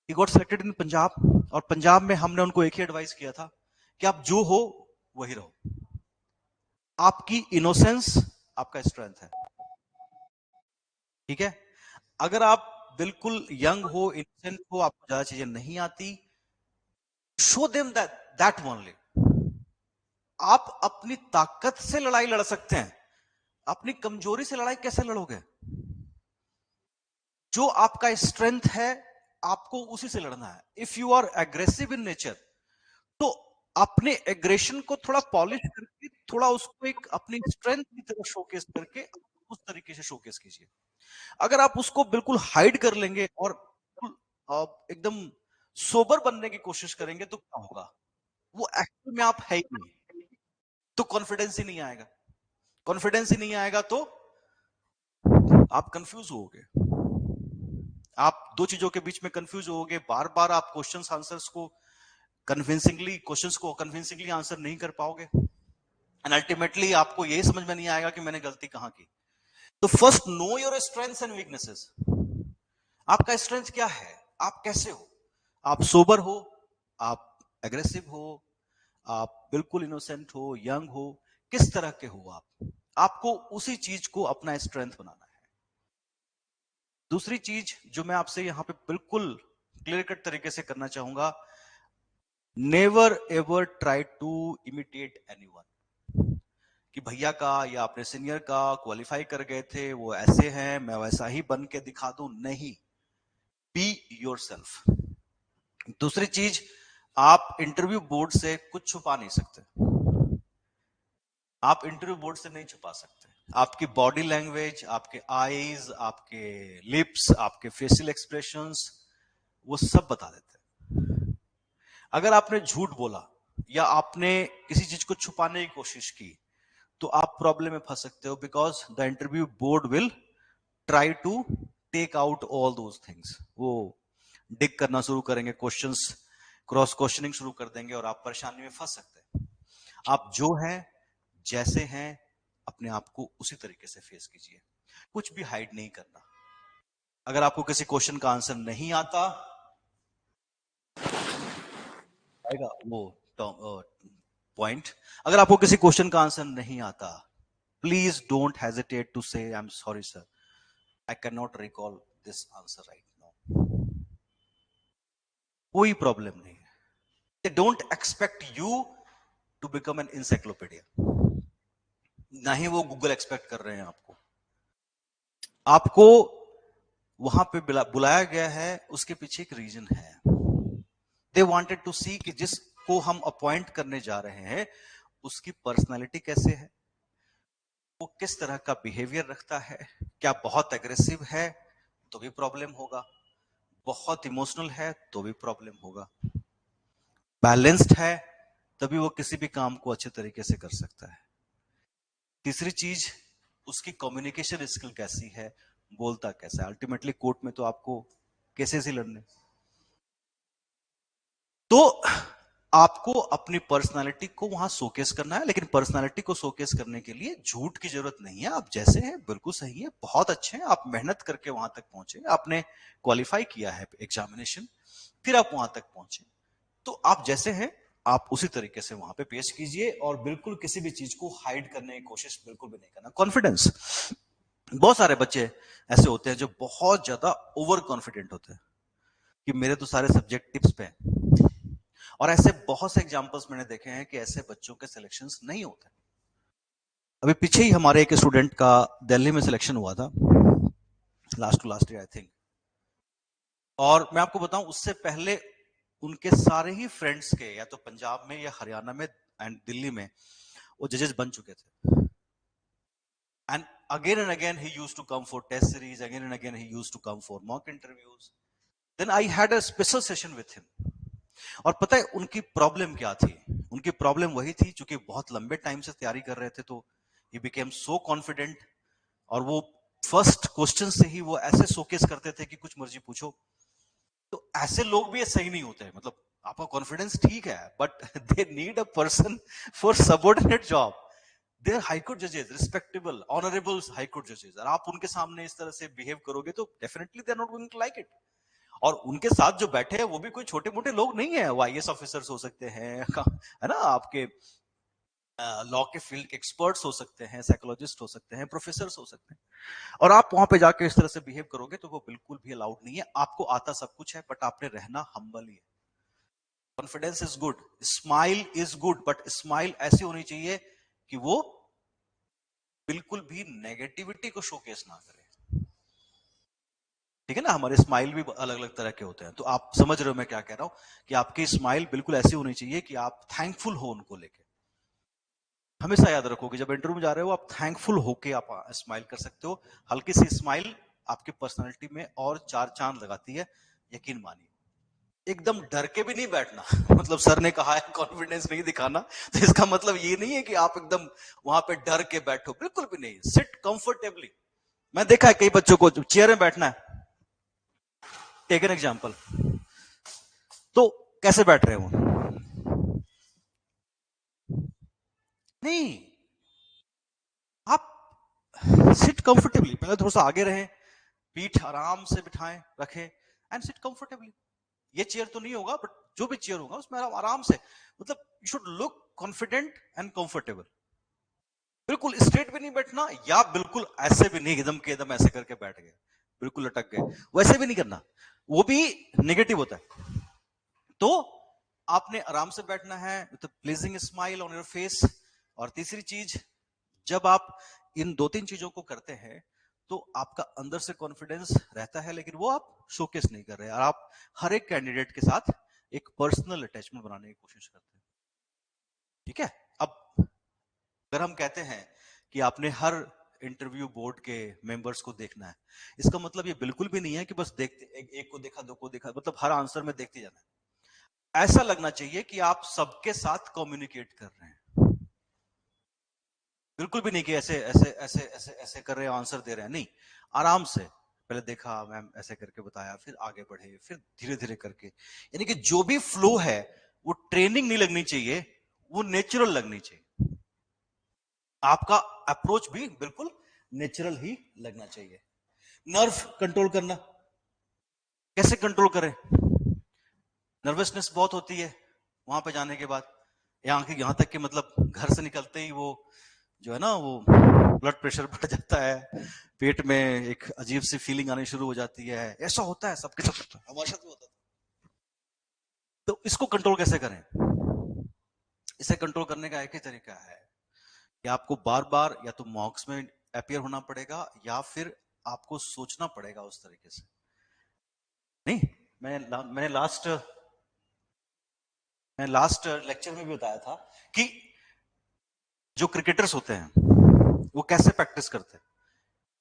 He got selected in Punjab, और पंजाब में हमने उनको एक ही एडवाइस किया था कि आप जो हो वही रहो, आपकी इनोसेंस आपका स्ट्रेंथ है, ठीक है। अगर आप बिल्कुल यंग हो, इनोसेंट हो, आपको ज्यादा चीजें नहीं आती, शो देम दैट ओनली। आप अपनी ताकत से लड़ाई लड़ सकते हैं, अपनी कमजोरी से लड़ाई कैसे लड़ोगे? जो आपका स्ट्रेंथ है आपको उसी से लड़ना है। If you are aggressive in nature, तो अपने एग्रेशन को थोड़ा पॉलिश करके, थोड़ा उसको एक अपनी स्ट्रेंथ की तरह शोकेस करके उस तरीके से शोकेस कीजिए। अगर आप उसको बिल्कुल हाइड कर लेंगे और एकदम सोबर बनने की कोशिश करेंगे, तो क्या होगा? वो एक्चुअल में आप है ही नहीं, तो कॉन्फिडेंस ही नहीं आएगा। कॉन्फिडेंस ही नहीं आएगा तो आप कंफ्यूज होगे, आप दो चीजों के बीच में कंफ्यूज होगे, बार बार आप क्वेश्चंस आंसर्स को कन्विंसिंगली आंसर नहीं कर पाओगे, एंड अल्टीमेटली आपको यही समझ में नहीं आएगा कि मैंने गलती कहां की। तो first know your strengths and weaknesses. आपका स्ट्रेंथ क्या है, आप कैसे हो, आप सोबर हो, आप एग्रेसिव हो, आप बिल्कुल इनोसेंट हो, यंग हो, किस तरह के हो आप, आपको उसी चीज को अपना स्ट्रेंथ बनाना है। दूसरी चीज जो मैं आपसे यहां पे बिल्कुल क्लियर कट तरीके से करना चाहूंगा, never ever try to imitate anyone, कि भैया का या अपने सीनियर का क्वालिफाई कर गए थे, वो ऐसे हैं, मैं वैसा ही बन के दिखा दूं, नहीं। Be yourself. दूसरी चीज, आप इंटरव्यू बोर्ड से कुछ छुपा नहीं सकते, आप इंटरव्यू बोर्ड से नहीं छुपा सकते। आपकी बॉडी लैंग्वेज, आपके आईज, आपके लिप्स, आपके फेशियल एक्सप्रेशंस, वो सब बता देते हैं। अगर आपने झूठ बोला या आपने किसी चीज को छुपाने की कोशिश की, तो आप प्रॉब्लम में फंस सकते हो, because the interview board will try to take out all those things. वो डिग करना शुरू करेंगे, क्वेश्चंस क्रॉस क्वेश्चनिंग शुरू कर देंगे, और आप परेशानी में फंस सकते हैं। आप जो हैं, जैसे हैं, अपने आप को उसी तरीके से फेस कीजिए, कुछ भी हाइड नहीं करना। अगर आपको किसी क्वेश्चन का आंसर नहीं आता, आएगा वो पॉइंट, अगर आपको किसी क्वेश्चन का आंसर नहीं आता, please don't hesitate to say I am sorry sir, I can not recall this answer right now. कोई प्रॉब्लम नहीं है। They don't expect you to become an encyclopaedia, ना ही वो गूगल एक्सपेक्ट कर रहे हैं आपको। आपको वहां पे बुलाया गया है, उसके पीछे एक रीजन है। दे वांटेड टू सी कि जिसको हम अपॉइंट करने जा रहे हैं, उसकी पर्सनालिटी कैसे है, वो किस तरह का बिहेवियर रखता है, क्या बहुत एग्रेसिव है तो भी प्रॉब्लम होगा, बहुत इमोशनल है तो भी प्रॉब्लम होगा, बैलेंस्ड है तभी वो किसी भी काम को अच्छे तरीके से कर सकता है। तीसरी चीज, उसकी कम्युनिकेशन स्किल कैसी है, बोलता कैसा है। अल्टीमेटली कोर्ट में तो आपको केसेस ही लड़ने, तो आपको अपनी पर्सनालिटी को वहां शोकेस करना है, लेकिन पर्सनालिटी को शोकेस करने के लिए झूठ की जरूरत नहीं है। आप जैसे हैं बिल्कुल सही है, बहुत अच्छे हैं, आप मेहनत करके वहां तक पहुंचे, आपने क्वालिफाई किया है एग्जामिनेशन, फिर आप वहां तक पहुंचे, तो आप जैसे हैं आप उसी तरीके से वहां पे पेश कीजिए, और बिल्कुल किसी भी चीज को हाइड करने की कोशिश बिल्कुल भी नहीं करना। कॉन्फिडेंस, बहुत सारे बच्चे ऐसे होते हैं जो बहुत ज्यादा ओवर कॉन्फिडेंट होते हैं कि मेरे तो सारे सब्जेक्ट टिप्स पे हैं, और ऐसे बहुत से एग्जांपल्स मैंने देखे हैं कि ऐसे बच्चों के सिलेक्शंस नहीं होते। अभी पीछे ही हमारे एक स्टूडेंट का दिल्ली में सिलेक्शन हुआ था, last to last year I think, और मैं आपको बताऊं उससे पहले उनके सारे ही फ्रेंड्स के या तो पंजाब में या हरियाणा में एंड दिल्ली में वो जजेस बन चुके थे, and again he used to come for test series, again and again he used to come for mock interviews. Then I had a special session with him. और पता है उनकी प्रॉब्लम क्या थी? उनकी प्रॉब्लम वही थी, चूंकि बहुत लंबे टाइम से तैयारी कर रहे थे, तो ही बिकेम सो कॉन्फिडेंट, और वो फर्स्ट क्वेश्चन से ही वो ऐसे शोकेस करते थे कि कुछ मर्जी पूछो। तो ऐसे लोग भी सही नहीं होते, मतलब आपका कॉन्फिडेंस ठीक है but they need a person for subordinate job. They are high court जजेस, रिस्पेक्टेबल ऑनरेबल हाईकोर्ट जजेस, और आप उनके सामने इस तरह से बिहेव करोगे तो definitely they are not going to like it. और उनके साथ जो बैठे हैं वो भी कोई छोटे मोटे लोग नहीं है, वो आईएएस ऑफिसर्स हो सकते हैं है ना, आपके लॉ के फील्ड के एक्सपर्ट्स हो सकते हैं, साइकोलॉजिस्ट हो सकते हैं, प्रोफेसर हो सकते हैं, और आप वहां पे जाके इस तरह से बिहेव करोगे तो वो बिल्कुल भी अलाउड नहीं है। आपको आता सब कुछ है बट आपने रहना हम्बल ही है। Confidence is good, smile is good, but smile ऐसी होनी चाहिए कि वो बिल्कुल भी नेगेटिविटी को शोकेस ना करे। ठीक है ना, हमारे स्माइल भी अलग अलग तरह के होते हैं, तो आप समझ रहे हो मैं क्या कह रहा हूं कि आपकी स्माइल बिल्कुल ऐसी होनी चाहिए कि आप थैंकफुल हो उनको लेके। हमेशा याद रखो कि जब इंटरव्यू में जा रहे हो आप थैंकफुल होके आप स्माइल कर सकते हो। हल्की सी स्माइल आपकी पर्सनालिटी में और चार चांद लगाती है, यकीन मानिए। एकदम डर के भी नहीं बैठना मतलब सर ने कहा है कॉन्फिडेंस नहीं दिखाना, तो इसका मतलब ये नहीं है कि आप एकदम वहां पे डर के बैठो, बिल्कुल भी नहीं। Seat comfortably. मैं देखा है कई बच्चों को चेयर में बैठना है, टेक एन एग्जाम्पल, तो कैसे बैठ रहे हो? नहीं, आप सिट कंफर्टेबली, पहले थोड़ा सा आगे रहें, पीठ आराम से बिठाएं रखें एंड सिट कंफर्टेबली। ये चेयर तो नहीं होगा बट जो भी चेयर होगा उसमें आप आराम से, मतलब you should look confident and comfortable. बिल्कुल स्ट्रेट भी नहीं बैठना, या बिल्कुल ऐसे भी नहीं एकदम के एकदम ऐसे करके बैठ गए, बिल्कुल लटक गए, वैसे भी नहीं करना, वो भी नेगेटिव होता है। तो आपने आराम से बैठना है with pleasing smile on your face. और तीसरी चीज, जब आप इन दो तीन चीजों को करते हैं तो आपका अंदर से कॉन्फिडेंस रहता है, लेकिन वो आप शोकेस नहीं कर रहे, और आप हर एक कैंडिडेट के साथ एक पर्सनल अटैचमेंट बनाने की कोशिश करते हैं। ठीक है, अब अगर हम कहते हैं कि आपने हर इंटरव्यू बोर्ड के मेंबर्स को देखना है, इसका मतलब ये बिल्कुल भी नहीं है कि बस देखते एक को देखा दो को देखा, मतलब हर आंसर में देखते जाना है। ऐसा लगना चाहिए कि आप सबके साथ कम्युनिकेट कर रहे हैं, बिल्कुल भी नहीं कि ऐसे ऐसे ऐसे ऐसे ऐसे कर रहे हैं आंसर दे रहे हैं, नहीं। आराम से पहले देखा मैम ऐसे करके बताया, फिर आगे बढ़े, फिर धीरे धीरे करके, यानी कि जो भी फ्लो है वो ट्रेनिंग नहीं लगनी चाहिए, वो नेचुरल लगनी चाहिए। आपका अप्रोच भी बिल्कुल नेचुरल ही लगना चाहिए। नर्व कंट्रोल करना, कैसे कंट्रोल करें? नर्वसनेस बहुत होती है वहां पे जाने के बाद, यहां तक कि मतलब घर से निकलते ही वो जो है ना वो ब्लड प्रेशर बढ़ जाता है, पेट में एक अजीब सी फीलिंग आनी शुरू हो जाती है। ऐसा होता है, सबके साथ होता है, हमारे साथ भी होता है। तो इसको कंट्रोल कैसे करें? इसे कंट्रोल करने का एक ही तरीका है कि आपको बार बार या तो मॉक्स में अपियर होना पड़ेगा, या फिर आपको सोचना पड़ेगा उस तरीके से। नहीं, मैंने लास्ट लेक्चर में भी बताया था कि जो क्रिकेटर्स होते हैं वो कैसे प्रैक्टिस करते हैं?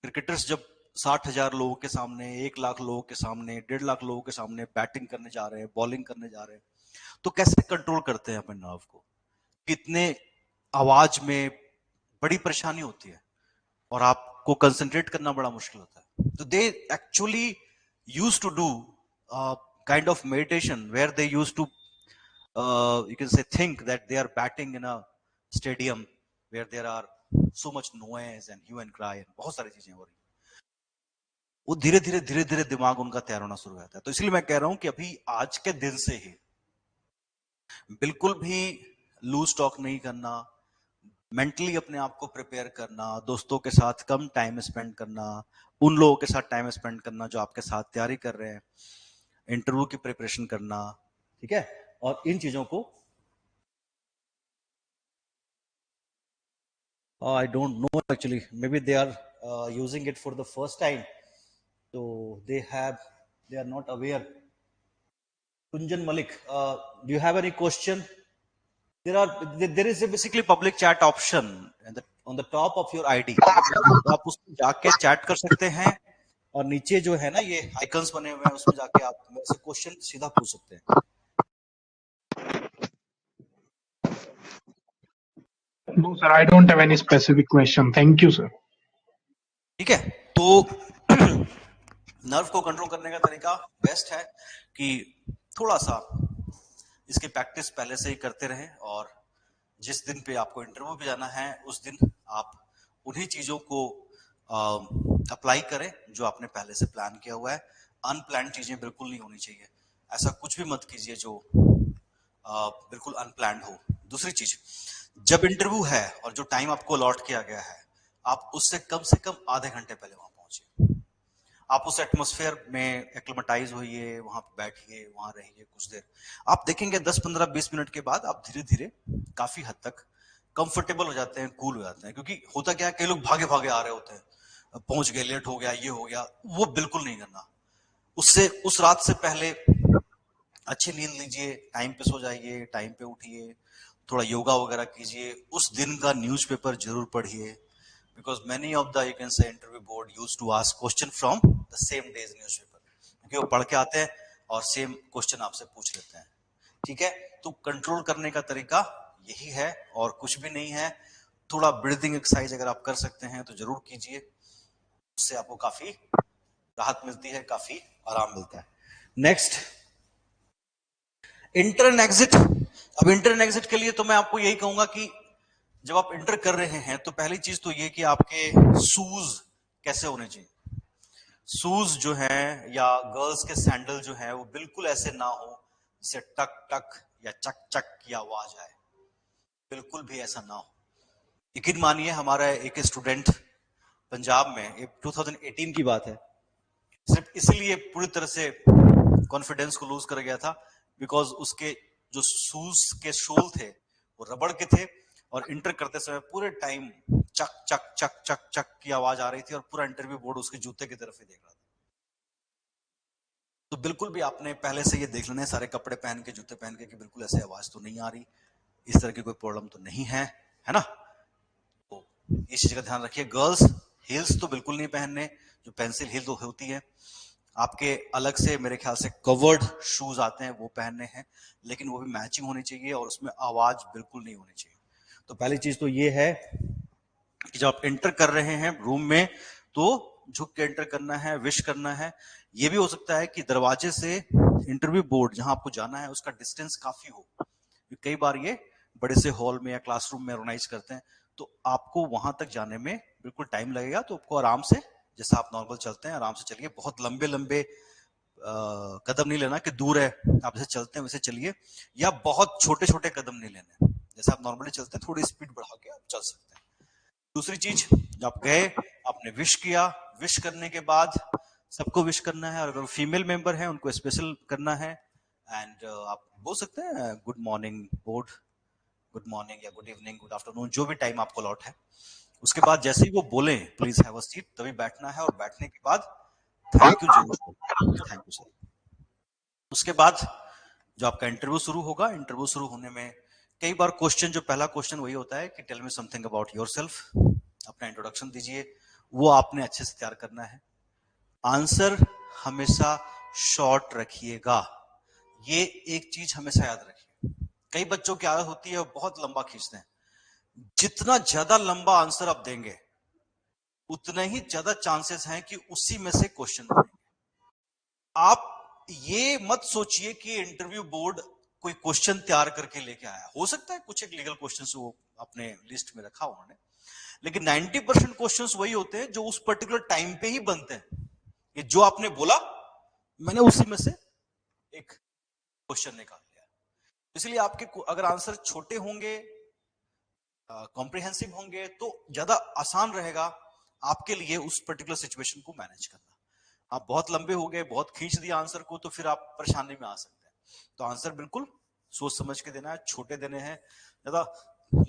क्रिकेटर्स जब 60,000 लोगों के सामने, 1 लाख लोगों के सामने, 1.5 लाख लोगों के सामने बैटिंग करने जा रहे हैं, बॉलिंग करने जा रहे हैं, तो कैसे कंट्रोल करते हैं अपने नर्व को? कितने आवाज में बड़ी परेशानी होती है और आपको कंसंट्रेट करना बड़ा मुश्किल होता है। तो they actually use to do kind of meditation where they use to you can say think that they are batting in a stadium where there are so much noise and hue and cry and बहुत सारी चीजें हो रही हैं। वो धीरे धीरे दिमाग उनका तैयार होना शुरू हो जाता है। तो इसलिए मैं कह रहा हूं कि अभी आज के दिन से ही बिल्कुल भी लूज टॉक नहीं करना, मेंटली अपने आप को प्रिपेयर करना, दोस्तों के साथ कम टाइम स्पेंड करना, उन लोगों के साथ टाइम स्पेंड करना जो आपके साथ तैयारी कर रहे हैं, इंटरव्यू की प्रिपरेशन करना, ठीक है। और इन चीजों को I don't know actually. Maybe they are using it for the first time, so they are not aware. Kunjan Malik, do you have any question? There is a basically public chat option on the top of your ID. तो आप उसमें जाके chat कर सकते हैं और नीचे जो है ना ये आइकन्स बने हुए हैं उसमें जाके आप मेरे से क्वेश्चन सीधा पूछ सकते हैं। No, sir, I don't have any specific question. Thank you, sir. ठीक है, तो नर्व को कंट्रोल करने का तरीका बेस्ट है कि थोड़ा सा इसकी प्रैक्टिस पहले से ही करते रहें और जिस दिन पे आपको इंटरव्यू पे जाना है उस दिन आप उन्हीं चीजों को अप्लाई करें जो आपने पहले से प्लान किया हुआ है। अनप्लान चीजें बिल्कुल नहीं होनी चाहिए। ऐसा कुछ भी मत कीजिए जो बिल्कुल अनप्लान्ड हो। दूसरी चीज, जब इंटरव्यू है और जो टाइम आपको अलॉट किया गया है, आप उससे कम से कम आधे घंटे पहले वहां पहुंचिए। आप उस एटमॉस्फेयर में एक्लिमेटाइज होइए, वहां बैठिए, वहां रहिए कुछ देर। आप देखेंगे 10-15-20 मिनट के बाद आप धीरे धीरे काफी हद तक कंफर्टेबल हो जाते हैं, कूल हो जाते हैं। क्योंकि होता क्या है, कई लोग भागे भागे आ रहे होते हैं, पहुंच गए, लेट हो गया, ये हो गया। वो बिल्कुल नहीं करना। उससे उस रात से पहले अच्छी नींद लीजिए, टाइम पे सो जाइए, टाइम पे उठिए, थोड़ा योगा वगैरह कीजिए, उस दिन का न्यूज़पेपर जरूर पढ़िए। Because many of the you can say interview board used to ask question from the same day's newspaper, क्योंकि वो पढ़ के आते हैं और सेम क्वेश्चन आपसे पूछ लेते हैं। ठीक है, तो कंट्रोल करने का तरीका यही है और कुछ भी नहीं है। थोड़ा ब्रीदिंग एक्सरसाइज अगर आप कर सकते हैं तो जरूर कीजिए, उससे आपको काफी राहत मिलती है, काफी आराम मिलता है। Next, inter and exit. अब इंटर एंड एग्जिट के लिए तो मैं आपको यही कहूंगा कि जब आप इंटर कर रहे हैं तो पहली चीज तो ये कि आपके शूज कैसे होने चाहिए। शूज जो है या गर्ल्स के सैंडल जो है वो बिल्कुल ऐसे ना हो जिससे टक टक या चक चक की आवाज आए, बिल्कुल भी ऐसा ना हो। यकीन मानिए, हमारा एक स्टूडेंट पंजाब में 2018 की बात है, सिर्फ इसलिए पूरी तरह से कॉन्फिडेंस को लूज कर गया था बिकॉज उसके जो शूज के सोल थे वो रबड़ के थे और इंटर करते समय पूरे टाइम चक चक चक चक चक की आवाज आ रही थी और पूरा इंटरव्यू बोर्ड उसके जूते की तरफ ही देख रहा था। तो बिल्कुल भी आपने पहले से ये देख लेना है, सारे कपड़े पहन के, जूते पहन के, कि बिल्कुल ऐसे आवाज तो नहीं आ रही, इस तरह की कोई प्रॉब्लम तो नहीं है, है ना। तो इस चीज का ध्यान रखिए। गर्ल्स हील्स तो बिल्कुल नहीं पहनने, जो पेंसिल हील तो होती है। आपके अलग से मेरे ख्याल से कवर्ड शूज आते हैं, वो पहनने हैं, लेकिन वो भी मैचिंग होनी चाहिए और उसमें आवाज बिल्कुल नहीं होनी चाहिए। तो पहली चीज तो ये है कि जब आप एंटर कर रहे हैं रूम में तो झुक के एंटर करना है, विश करना है। ये भी हो सकता है कि दरवाजे से इंटरव्यू बोर्ड जहां आपको जाना है उसका डिस्टेंस काफी हो। कई बार ये बड़े से हॉल में या क्लासरूम में ऑर्गेनाइज करते हैं, तो आपको वहां तक जाने में बिल्कुल टाइम लगेगा। तो आपको आराम से, जैसा आप नॉर्मल चलते हैं आराम से चलिए, बहुत लंबे लंबे कदम नहीं लेना कि दूर है, आप जैसे चलते हैं वैसे चलिए, या बहुत छोटे छोटे कदम नहीं लेने, जैसे आप नॉर्मली चलते हैं थोड़ी स्पीड बढ़ा के आप चल सकते हैं। दूसरी चीज, जब आप गए, आपने विश किया, विश करने के बाद सबको विश करना है और अगर फीमेल मेंबर है उनको स्पेशल करना है। एंड आप बोल सकते हैं good morning board, good morning या गुड इवनिंग, गुड आफ्टरनून, जो भी टाइम आपको अलॉट है। उसके बाद जैसे ही वो बोले प्लीज हैव अ सीट, तभी बैठना है और बैठने के बाद थैंक यू जरूर, थैंक यू सर। उसके बाद जो आपका इंटरव्यू शुरू होगा, इंटरव्यू शुरू होने में कई बार क्वेश्चन, जो पहला क्वेश्चन वही होता है कि tell me something about yourself, अपना इंट्रोडक्शन दीजिए, वो आपने अच्छे से तैयार करना है। आंसर हमेशा शॉर्ट रखिएगा, ये एक चीज हमेशा याद रखिए। कई बच्चों की आदत होती है बहुत लंबा खींचते हैं। जितना ज्यादा लंबा आंसर आप देंगे उतना ही ज्यादा चांसेस हैं कि उसी में से क्वेश्चन बनेंगे। आप ये मत सोचिए कि इंटरव्यू बोर्ड कोई क्वेश्चन तैयार करके लेके आया। हो सकता है कुछ एक लीगल क्वेश्चन वो अपने लिस्ट में रखा उन्होंने, लेकिन 90% क्वेश्चंस वही होते हैं जो उस पर्टिकुलर टाइम पे ही बनते हैं। ये जो आपने बोला मैंने उसी में से एक क्वेश्चन निकाल लिया। इसलिए आपके अगर आंसर छोटे होंगे, कॉम्प्रिहेंसिव होंगे, तो ज्यादा आसान रहेगा आपके लिए उस पर्टिकुलर सिचुएशन को मैनेज करना। आप बहुत लंबे हो गए, बहुत खींच दिया आंसर को, तो फिर आप परेशानी में आ सकते हैं। तो आंसर बिल्कुल सोच समझ के देना है, छोटे देने हैं, ज्यादा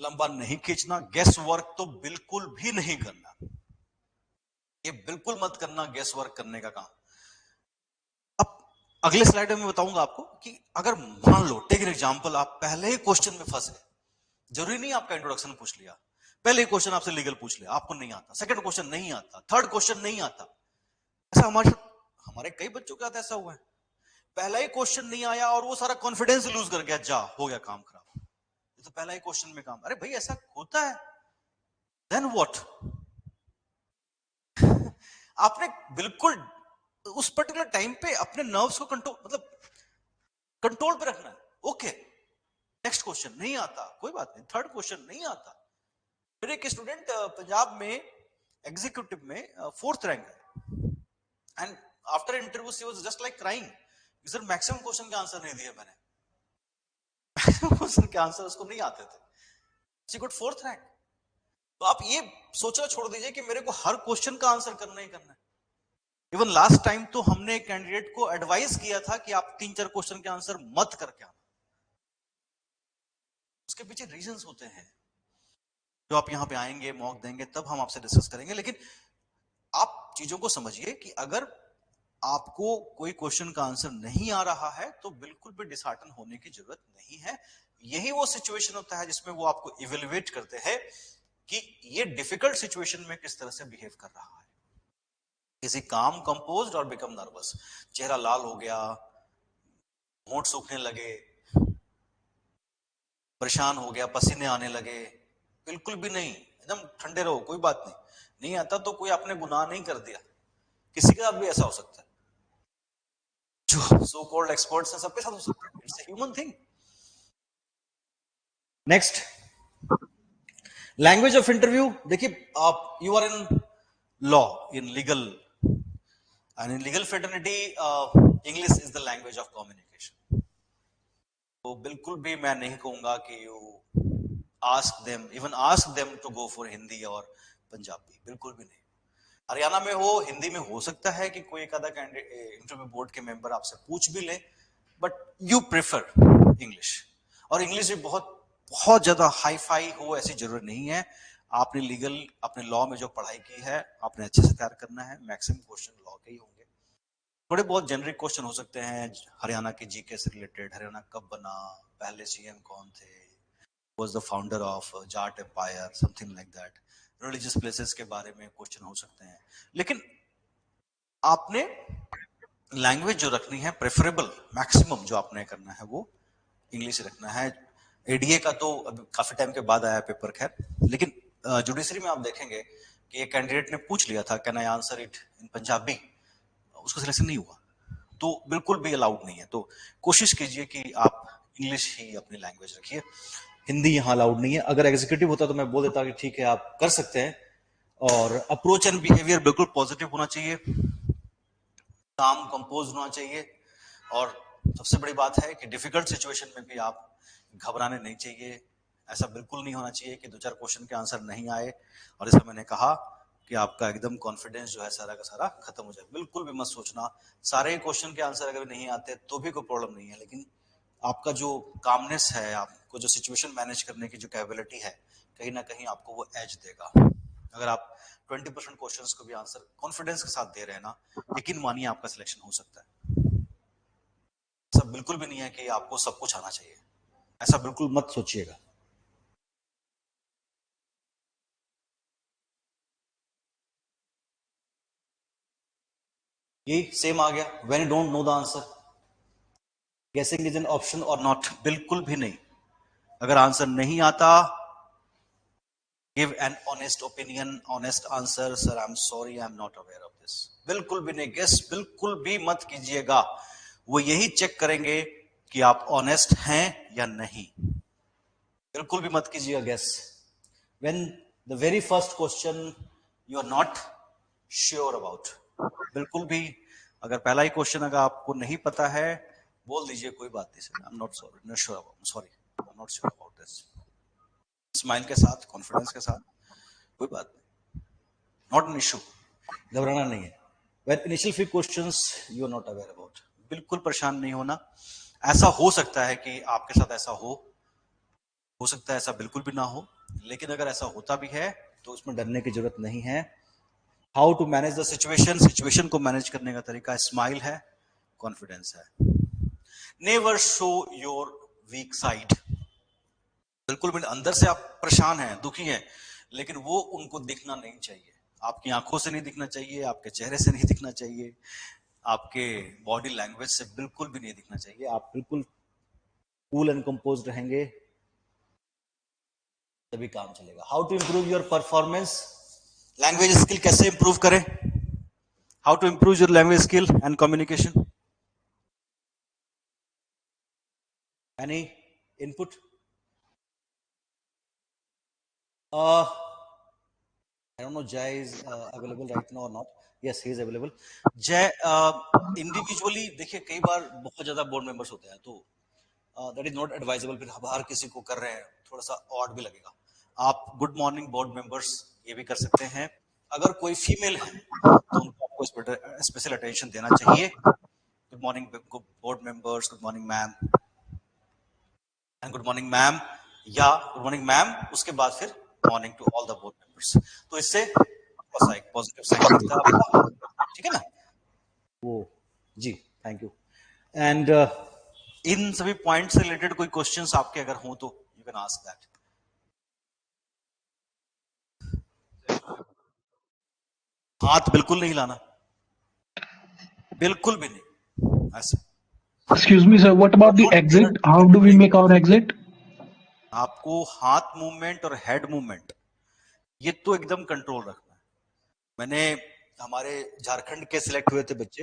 लंबा नहीं खींचना। गेस वर्क तो बिल्कुल भी नहीं करना, ये बिल्कुल मत करना गेस वर्क करने का काम। अब अगले स्लाइड में मैं बताऊंगा आपको कि अगर मान लो टेक एन एग्जांपल, आप पहले ही क्वेश्चन में फंस गए, जरूरी नहीं आपका इंट्रोडक्शन पूछ लिया, पहले क्वेश्चन आपसे लीगल पूछ लिया, आपको नहीं आता, सेकंड क्वेश्चन नहीं आता, थर्ड क्वेश्चन नहीं आता। ऐसा हमारे कई बच्चों के साथ ऐसा हुआ है, पहला ही क्वेश्चन नहीं आया और वो सारा कॉन्फिडेंस लूज कर गया, जा हो गया काम खराब, ये तो पहला ही क्वेश्चन में काम। अरे भाई ऐसा होता है, देन व्हाट? आपने बिल्कुल उस पर्टिकुलर टाइम पे अपने नर्व्स को कंट्रोल, मतलब कंट्रोल पे रखना है। ओके, नेक्स्ट क्वेश्चन नहीं आता, कोई बात नहीं, थर्ड क्वेश्चन नहीं आता। मेरे एक स्टूडेंट पंजाब में एग्जीक्यूटिव में फोर्थ रैंक है, and after interview she was just like crying, sir maximum question के आंसर नहीं दिए मैंने, मैक्सिमम क्वेश्चन के आंसर उसको नहीं आते थे, शी गॉट फोर्थ रैंक। तो आप ये सोचना छोड़ दीजिए कि मेरे को हर क्वेश्चन का आंसर करना ही करना है। इवन लास्ट टाइम तो हमने कैंडिडेट को एडवाइस किया था कि आप 3-4 क्वेश्चन के आंसर मत करके आना, उसके पीछे रीजंस होते हैं जो आप यहां पे आएंगे, मॉक देंगे, तब हम आपसे डिस्कस करेंगे। लेकिन आप चीजों को समझिए कि अगर आपको कोई क्वेश्चन का आंसर नहीं आ रहा है तो बिल्कुल भी डिसहार्टन होने की जरूरत नहीं है। यही वो सिचुएशन होता है जिसमें वो आपको इवेल्युएट करते हैं कि ये डिफिकल्ट सिचुएशन में किस तरह से बिहेव कर रहा है। इज ही काम, कंपोज्ड और बिकम नर्वस? चेहरा लाल हो गया, होंठ सूखने लगे, परेशान हो गया, पसीने आने लगे? बिल्कुल भी नहीं, एकदम ठंडे रहो, कोई बात नहीं। नहीं आता तो कोई आपने गुनाह नहीं कर दिया, किसी के साथ भी ऐसा हो सकता है, जो सो कॉल्ड एक्सपर्ट्स हैं सबके साथ हो सकता है, it's a human thing. Next, language of interview. देखिए, आप you are in law, in legal, and in legal fraternity English is the language of communication. तो बिल्कुल भी मैं नहीं कहूंगा कि you ask them to go for Hindi और पंजाबी, बिल्कुल भी नहीं। हरियाणा में हो, हिंदी में हो सकता है कि कोई एक आधा कैंडिडेट इंटरव्यू बोर्ड के मेंबर आपसे पूछ भी ले, बट यू प्रेफर इंग्लिश। और इंग्लिश भी बहुत बहुत ज्यादा हाई फाई हो ऐसी जरूरत नहीं है। आपने लीगल, अपने लॉ में जो पढ़ाई की है आपने अच्छे से तैयार करना है। मैक्सिमम क्वेश्चन लॉ के ही होंगे, थोड़े बहुत जेनरिक क्वेश्चन हो सकते हैं, हरियाणा के जीके से रिलेटेड, हरियाणा कब बना, पहले सीएम कौन थे, was the founder of Jat empire, something like that. Religious places के बारे में क्वेश्चन हो सकते हैं। लेकिन आपने लैंग्वेज जो रखनी है, प्रेफरेबल मैक्सिमम जो आपने करना है वो इंग्लिश रखना है। एडीए का तो अभी काफी टाइम के बाद आया पेपर, खैर, लेकिन जुडिशरी में आप देखेंगे कि एक कैंडिडेट ने पूछ लिया था can I answer it in Punjabi, उसका सिलेक्शन नहीं हुआ। तो बिल्कुल भी अलाउड नहीं है। तो कोशिश कीजिए कि आप इंग्लिश ही अपनी लैंग्वेज रखिए, हिंदी यहाँ अलाउड नहीं है। अगर एग्जीक्यूटिव होता तो मैं बोल देता कि ठीक है आप कर सकते हैं। और अप्रोच एंड बिहेवियर बिल्कुल पॉजिटिव होना चाहिए, काम कंपोज होना चाहिए। और सबसे बड़ी बात है कि डिफिकल्ट सिचुएशन में भी आप घबराने नहीं चाहिए। ऐसा बिल्कुल नहीं होना चाहिए कि 2-4 क्वेश्चन के आंसर नहीं आए और जैसा मैंने कहा कि आपका एकदम कॉन्फिडेंस जो है सारा का सारा खत्म हो जाए। बिल्कुल भी मत सोचना सारे क्वेश्चन के आंसर अगर नहीं आते तो भी कोई प्रॉब्लम नहीं है, लेकिन आपका जो कामनेस है, आपको जो सिचुएशन मैनेज करने की जो कैपेबिलिटी है, कहीं ना कहीं आपको वो एज देगा। अगर आप 20% क्वेश्चंस को भी आंसर कॉन्फिडेंस के साथ दे रहे हैं ना, यकीन मानिए आपका सिलेक्शन हो सकता है। सब बिल्कुल भी नहीं है कि आपको सब कुछ आना चाहिए, ऐसा बिल्कुल मत सोचिएगा। ये सेम आ गया, when you don't know the answer, गेसिंग इज एन ऑप्शन और नॉट, बिल्कुल भी नहीं। अगर आंसर नहीं आता, give an honest opinion, honest answer, sir I am sorry I am not aware of this. बिल्कुल भी नहीं, गेस बिल्कुल भी मत कीजिएगा। वो यही चेक करेंगे कि आप ऑनेस्ट हैं या नहीं। बिल्कुल भी मत कीजिएगा guess. When the very first question you are not sure about, बिल्कुल भी, अगर पहला ही क्वेश्चन अगर आपको नहीं पता है, बोल दीजिए कोई बात नहीं sir, I am not sorry, not sure about, sorry I am not sure about this. Smile के साथ, कॉन्फिडेंस के साथ, कोई बात नहीं, नॉट एन इशू, घबराना नहीं है। When initial few questions you are not aware about, बिल्कुल परेशान नहीं होना। ऐसा हो सकता है कि आपके साथ ऐसा हो सकता है ऐसा बिल्कुल भी ना हो, लेकिन अगर ऐसा होता भी है तो उसमें डरने की जरूरत नहीं है। How to manage the situation, situation को मैनेज करने का तरीका स्माइल है, कॉन्फिडेंस है। Never show your weak side, बिल्कुल भी अंदर से आप परेशान हैं, दुखी हैं, लेकिन वो उनको दिखना नहीं चाहिए। आपकी आंखों से नहीं दिखना चाहिए, आपके चेहरे से नहीं दिखना चाहिए, आपके बॉडी लैंग्वेज से बिल्कुल भी नहीं दिखना चाहिए। आप बिल्कुल कूल एंड कंपोज्ड रहेंगे, तभी काम चलेगा। How to improve your performance, language skill कैसे इंप्रूव करें? How to improve your language skill and communication? Any input? I don't know Jay is available right now or not. Yes, he is available. Jay, individually देखिए कई बार बहुत ज्यादा board members होते हैं, तो that is not advisable. फिर हर किसी को कर रहे हैं, थोड़ा सा ऑड भी लगेगा। आप गुड मॉर्निंग बोर्ड मेंबर्स ये भी कर सकते हैं। अगर कोई फीमेल है तो उनको आपको स्पेशल अटेंशन देना चाहिए। Good morning board members, good morning ma'am and good morning ma'am, या गुड मॉर्निंग मैम, उसके बाद फिर morning to all the board members. तो इससे पॉजिटिव साइन दिखता है आपका, ठीक है ना वो। जी थैंक यू। एंड इन सभी पॉइंट से रिलेटेड कोई क्वेश्चंस आपके अगर हो तो यू कैन आस्क दैट। हाथ बिल्कुल नहीं हिलाना, बिल्कुल भी नहीं ऐसे। Excuse me, sir. What about the exit? How do we make our exit? आपको हाथ मूवमेंट और हेड मूवमेंट ये तो एकदम कंट्रोल रखना है। मैंने हमारे झारखंड के सिलेक्ट हुए थे बच्चे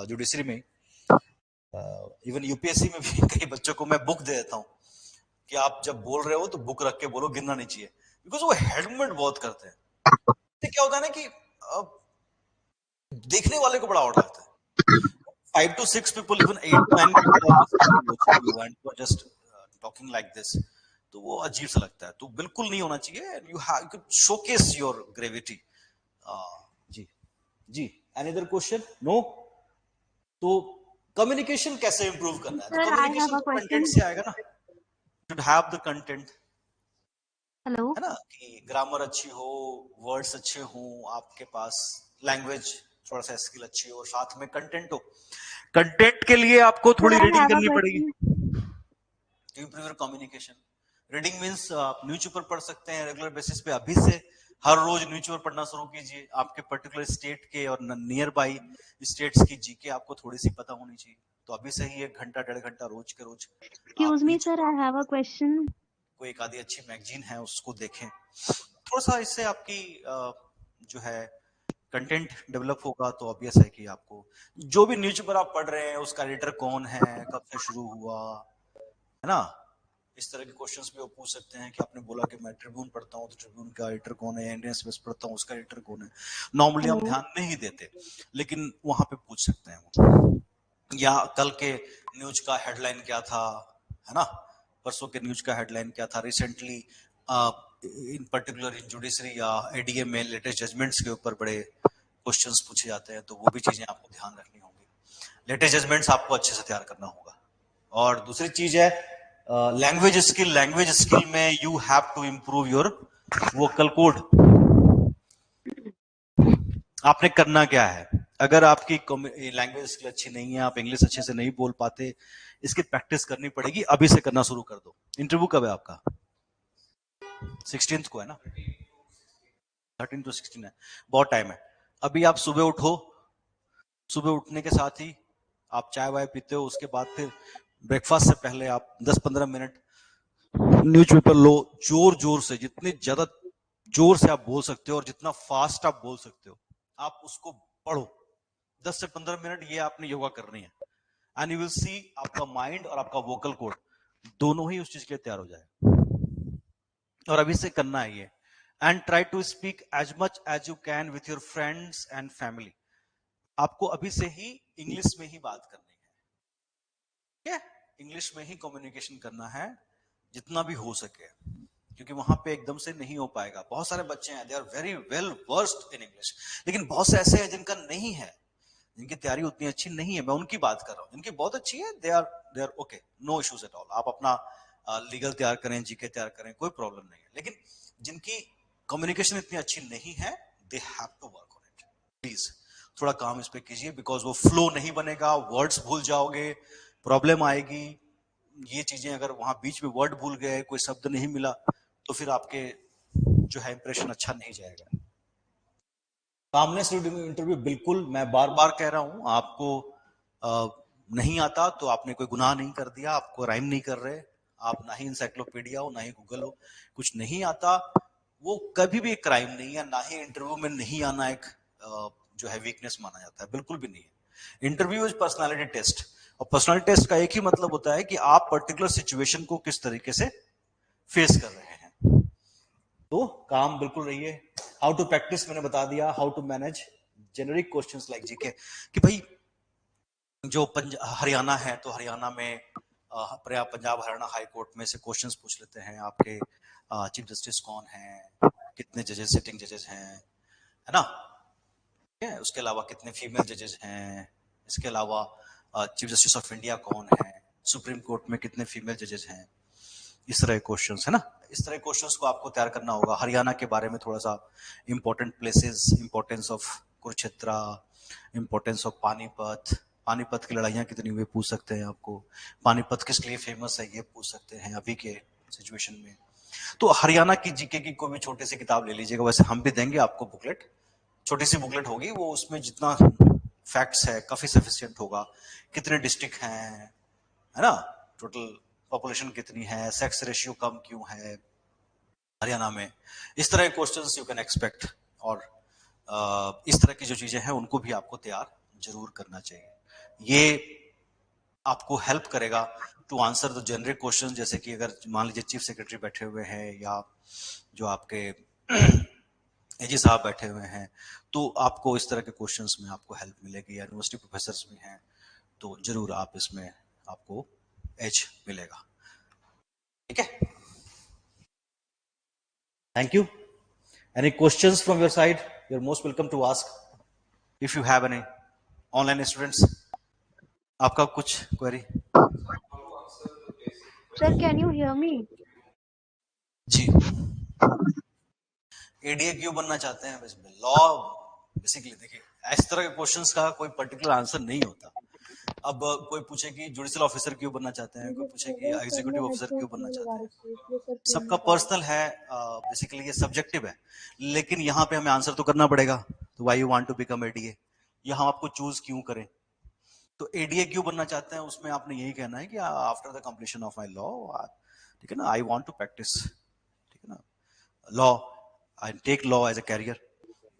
जुडिशरी में, इवन यूपीएससी में भी कई बच्चों को मैं बुक दे देता हूँ कि आप जब बोल रहे हो तो बुक रख के बोलो, गिरना नहीं चाहिए, बिकॉज वो हेड मूवमेंट बहुत करते हैं। तो क्या होता है ना कि देखने वाले को बड़ा और लगता है। 5 to 6 people, even 8 to 9 people are watching you and you are just talking like this, तो वो अजीब सा लगता है। तो बिल्कुल नहीं होना चाहिए। you could showcase your gravity। जी जी, another question? No? तो कम्युनिकेशन कैसे इंप्रूव करना है? तो कम्युनिकेशन तो कंटेंट से आएगा ना, should have the content, hello, है ना, कि ग्रामर अच्छी हो, वर्ड्स अच्छे हो, आपके पास लैंग्वेज थोड़ा सा स्किल अच्छी हो, साथ में कंटेंट हो। कंटेंट के लिए आपको थोड़ी रीडिंग करनी पड़ेगी to improve your communication. Reading means आप न्यूज़पेपर पढ़ सकते हैं रेगुलर बेसिस पे। अभी से हर रोज न्यूज़पेपर पढ़ना शुरू कीजिए। आपके पर्टिकुलर स्टेट के और नियर बाई स्टेट्स की जीके आपको थोड़ी सी पता होनी चाहिए। तो अभी से ही 1 घंटा 1.5 घंटा रोज के रोज excuse me sir, I have a question. कोई एक आधी अच्छी मैगजीन है उसको देखें, थोड़ा सा इससे आपकी जो है कंटेंट डेवलप होगा। तो ऑब्वियस है कि आपको जो भी न्यूज़पेपर आप पढ़ रहे हैं उसका एडिटर कौन है, कब से शुरू हुआ, है ना, इस तरह के क्वेश्चंस भी वो पूछ सकते हैं। कि आपने बोला कि मैं ट्रिब्यून पढ़ता हूँ, तो ट्रिब्यून का एडिटर कौन है, इंडियन एक्सप्रेस पढ़ता हूँ, उसका एडिटर कौन है। नॉर्मली हम ध्यान नहीं देते, लेकिन वहां पे पूछ सकते हैं वो। या कल के न्यूज का हेडलाइन क्या था, है ना, परसों के न्यूज का हेडलाइन क्या था, recently in particular in judiciary या एडीए में लेटेस्ट जजमेंट्स के ऊपर बड़े क्वेश्चंस पूछे जाते हैं। तो वो भी चीजें आपको ध्यान रखनी होंगी। लेटेस्ट जजमेंट्स आपको अच्छे से तैयार करना होगा। और दूसरी चीज है लैंग्वेज स्किल। लैंग्वेज स्किल में you have to improve your vocal cord. आपने करना क्या है, अगर आपकी लैंग्वेज स्किल अच्छी नहीं है, आप इंग्लिश अच्छे से नहीं बोल पाते, इसकी प्रैक्टिस करनी पड़ेगी। अभी से करना शुरू कर दो। इंटरव्यू कब है आपका? 16th को है ना? 13 to 16 है, बहुत टाइम है। अभी आप सुबह उठो, सुबह उठने के साथ ही आप चाय वाय पीते हो, उसके बाद फिर ब्रेकफास्ट से पहले आप 10-15 मिनट न्यूज़पेपर लो, जोर जोर से, जितनी ज्यादा जोर से आप बोल सकते हो और जितना फास्ट आप बोल सकते हो आप उसको पढ़ो। 10 से 15 मिनट ये आपने योगा करनी है, एंड यू विल सी आपका माइंड और आपका वोकल कोड दोनों ही उस चीज के लिए तैयार हो जाए। और अभी से करना है ये। And try to speak as much as you can with your friends and family. आपको अभी से ही इंग्लिश में ही बात करनी है, ठीक है? इंग्लिश में ही कम्युनिकेशन करना है जितना भी हो सके, क्योंकि वहां पे एकदम से नहीं हो पाएगा। बहुत सारे बच्चे हैं, they are very well versed in English, लेकिन बहुत से ऐसे हैं जिनका नहीं है, जिनकी तैयारी उतनी अच्छी नहीं है। मैं उनकी बात कर रहा हूँ, जिनकी बहुत अच्छी है, they are okay, no issues at all. आप अपना लीगल तैयार करें, जीके तैयार करें, कोई प्रॉब्लम नहीं है। लेकिन जिनकी कम्युनिकेशन इतनी अच्छी नहीं है, they have to work on it. Please थोड़ा काम इस पे कीजिए, बिकॉज वो फ्लो नहीं बनेगा, वर्ड्स भूल जाओगे, प्रॉब्लम आएगी। ये चीजें अगर वहां बीच में वर्ड भूल गए, कोई शब्द नहीं मिला, तो फिर आपके जो है इंप्रेशन अच्छा नहीं जाएगा। सामने से इंटरव्यू बिल्कुल, मैं बार बार कह रहा हूं, आपको नहीं आता तो आपने कोई गुनाह नहीं कर दिया, आपको राइम नहीं कर रहे, आप ना ही इंसाइक्लोपीडिया हो ना ही गूगल हो। कुछ नहीं आता वो कभी भी एक क्राइम नहीं है, ना ही इंटरव्यू में नहीं आना एक जो है वीकनेस माना जाता है, बिल्कुल भी नहीं है। इंटरव्यू इज पर्सनालिटी टेस्ट, और पर्सनालिटी टेस्ट का एक ही मतलब होता है कि आप पर्टिकुलर सिचुएशन को किस तरीके से फेस कर रहे हैं। तो काम बिल्कुल रहिए। हाउ टू प्रैक्टिस मैंने बता दिया, how to manage generic questions like GK, कि भाई जो हरियाणा है तो हरियाणा में पंजाब हरियाणा हाई कोर्ट में से क्वेश्चंस पूछ लेते हैं, आपके चीफ जस्टिस कौन है, कितने जजेस सिटिंग जजेस हैं, है ना? उसके अलावा कितने फीमेल जजेस हैं, इसके अलावा चीफ जस्टिस ऑफ इंडिया कौन है, सुप्रीम कोर्ट में कितने फीमेल जजेस हैं, इस तरह के क्वेश्चंस, है ना? इस तरह के क्वेश्चंस को आपको तैयार करना होगा। हरियाणा के बारे में थोड़ा सा important places, importance of Kurukshetra, importance of Panipat, Panipat की लड़ाइयाँ कितनी हुई पूछ सकते हैं आपको, पानीपत किस लिए फेमस है ये पूछ सकते हैं अभी के सिचुएशन में। तो हरियाणा की जीके की कोई भी छोटी सी किताब ले लीजिएगा, वैसे हम भी देंगे आपको बुकलेट, छोटी सी बुकलेट होगी, वो उसमें जितना फैक्ट्स है काफी सफिशिएंट होगा। कितने डिस्ट्रिक्ट हैं, है ना, टोटल पॉपुलेशन कितनी है, सेक्स रेशियो कम क्यों है हरियाणा में, इस तरह के क्वेश्चंस यू कैन एक्सपेक्ट। और इस तरह की जो चीजें हैं उनको भी आपको तैयार जरूर करना चाहिए। ये आपको हेल्प करेगा to answer the generic question, जैसे कि अगर मान लीजिए चीफ सेक्रेटरी बैठे हुए हैं या जो आपके एजी साहब बैठे हुए हैं, तो आपको इस तरह के क्वेश्चंस में आपको हेल्प मिलेगी, या यूनिवर्सिटी प्रोफेसर्स भी हैं तो जरूर आप इसमें आपको एज मिलेगा। ठीक है, thank you. Any questions from your side? You are most welcome to ask if you have any. Online students, आपका कुछ query? Sir, can you hear me? जी, एडीए क्यों बनना चाहते हैं? लॉ बेसिकली देखिए, इस तरह के क्वेश्चंस का कोई पर्टिकुलर आंसर नहीं होता। अब कोई पूछे कि जुडिशियल ऑफिसर क्यों बनना चाहते हैं, कोई पूछे कि एग्जीक्यूटिव ऑफिसर क्यों बनना चाहते हैं, सबका पर्सनल है, बेसिकली ये सब्जेक्टिव है, लेकिन यहाँ पे हमें आंसर तो करना पड़ेगा। तो why you want to become ADA, ये हम आपको चूज क्यों करें? तो एडीए क्यों बनना चाहते हैं, उसमें आपने यही कहना है कि after the completion of my law, ठीक है ना, आई वांट टू प्रैक्टिस, ठीक है ना, law, I take law as a career,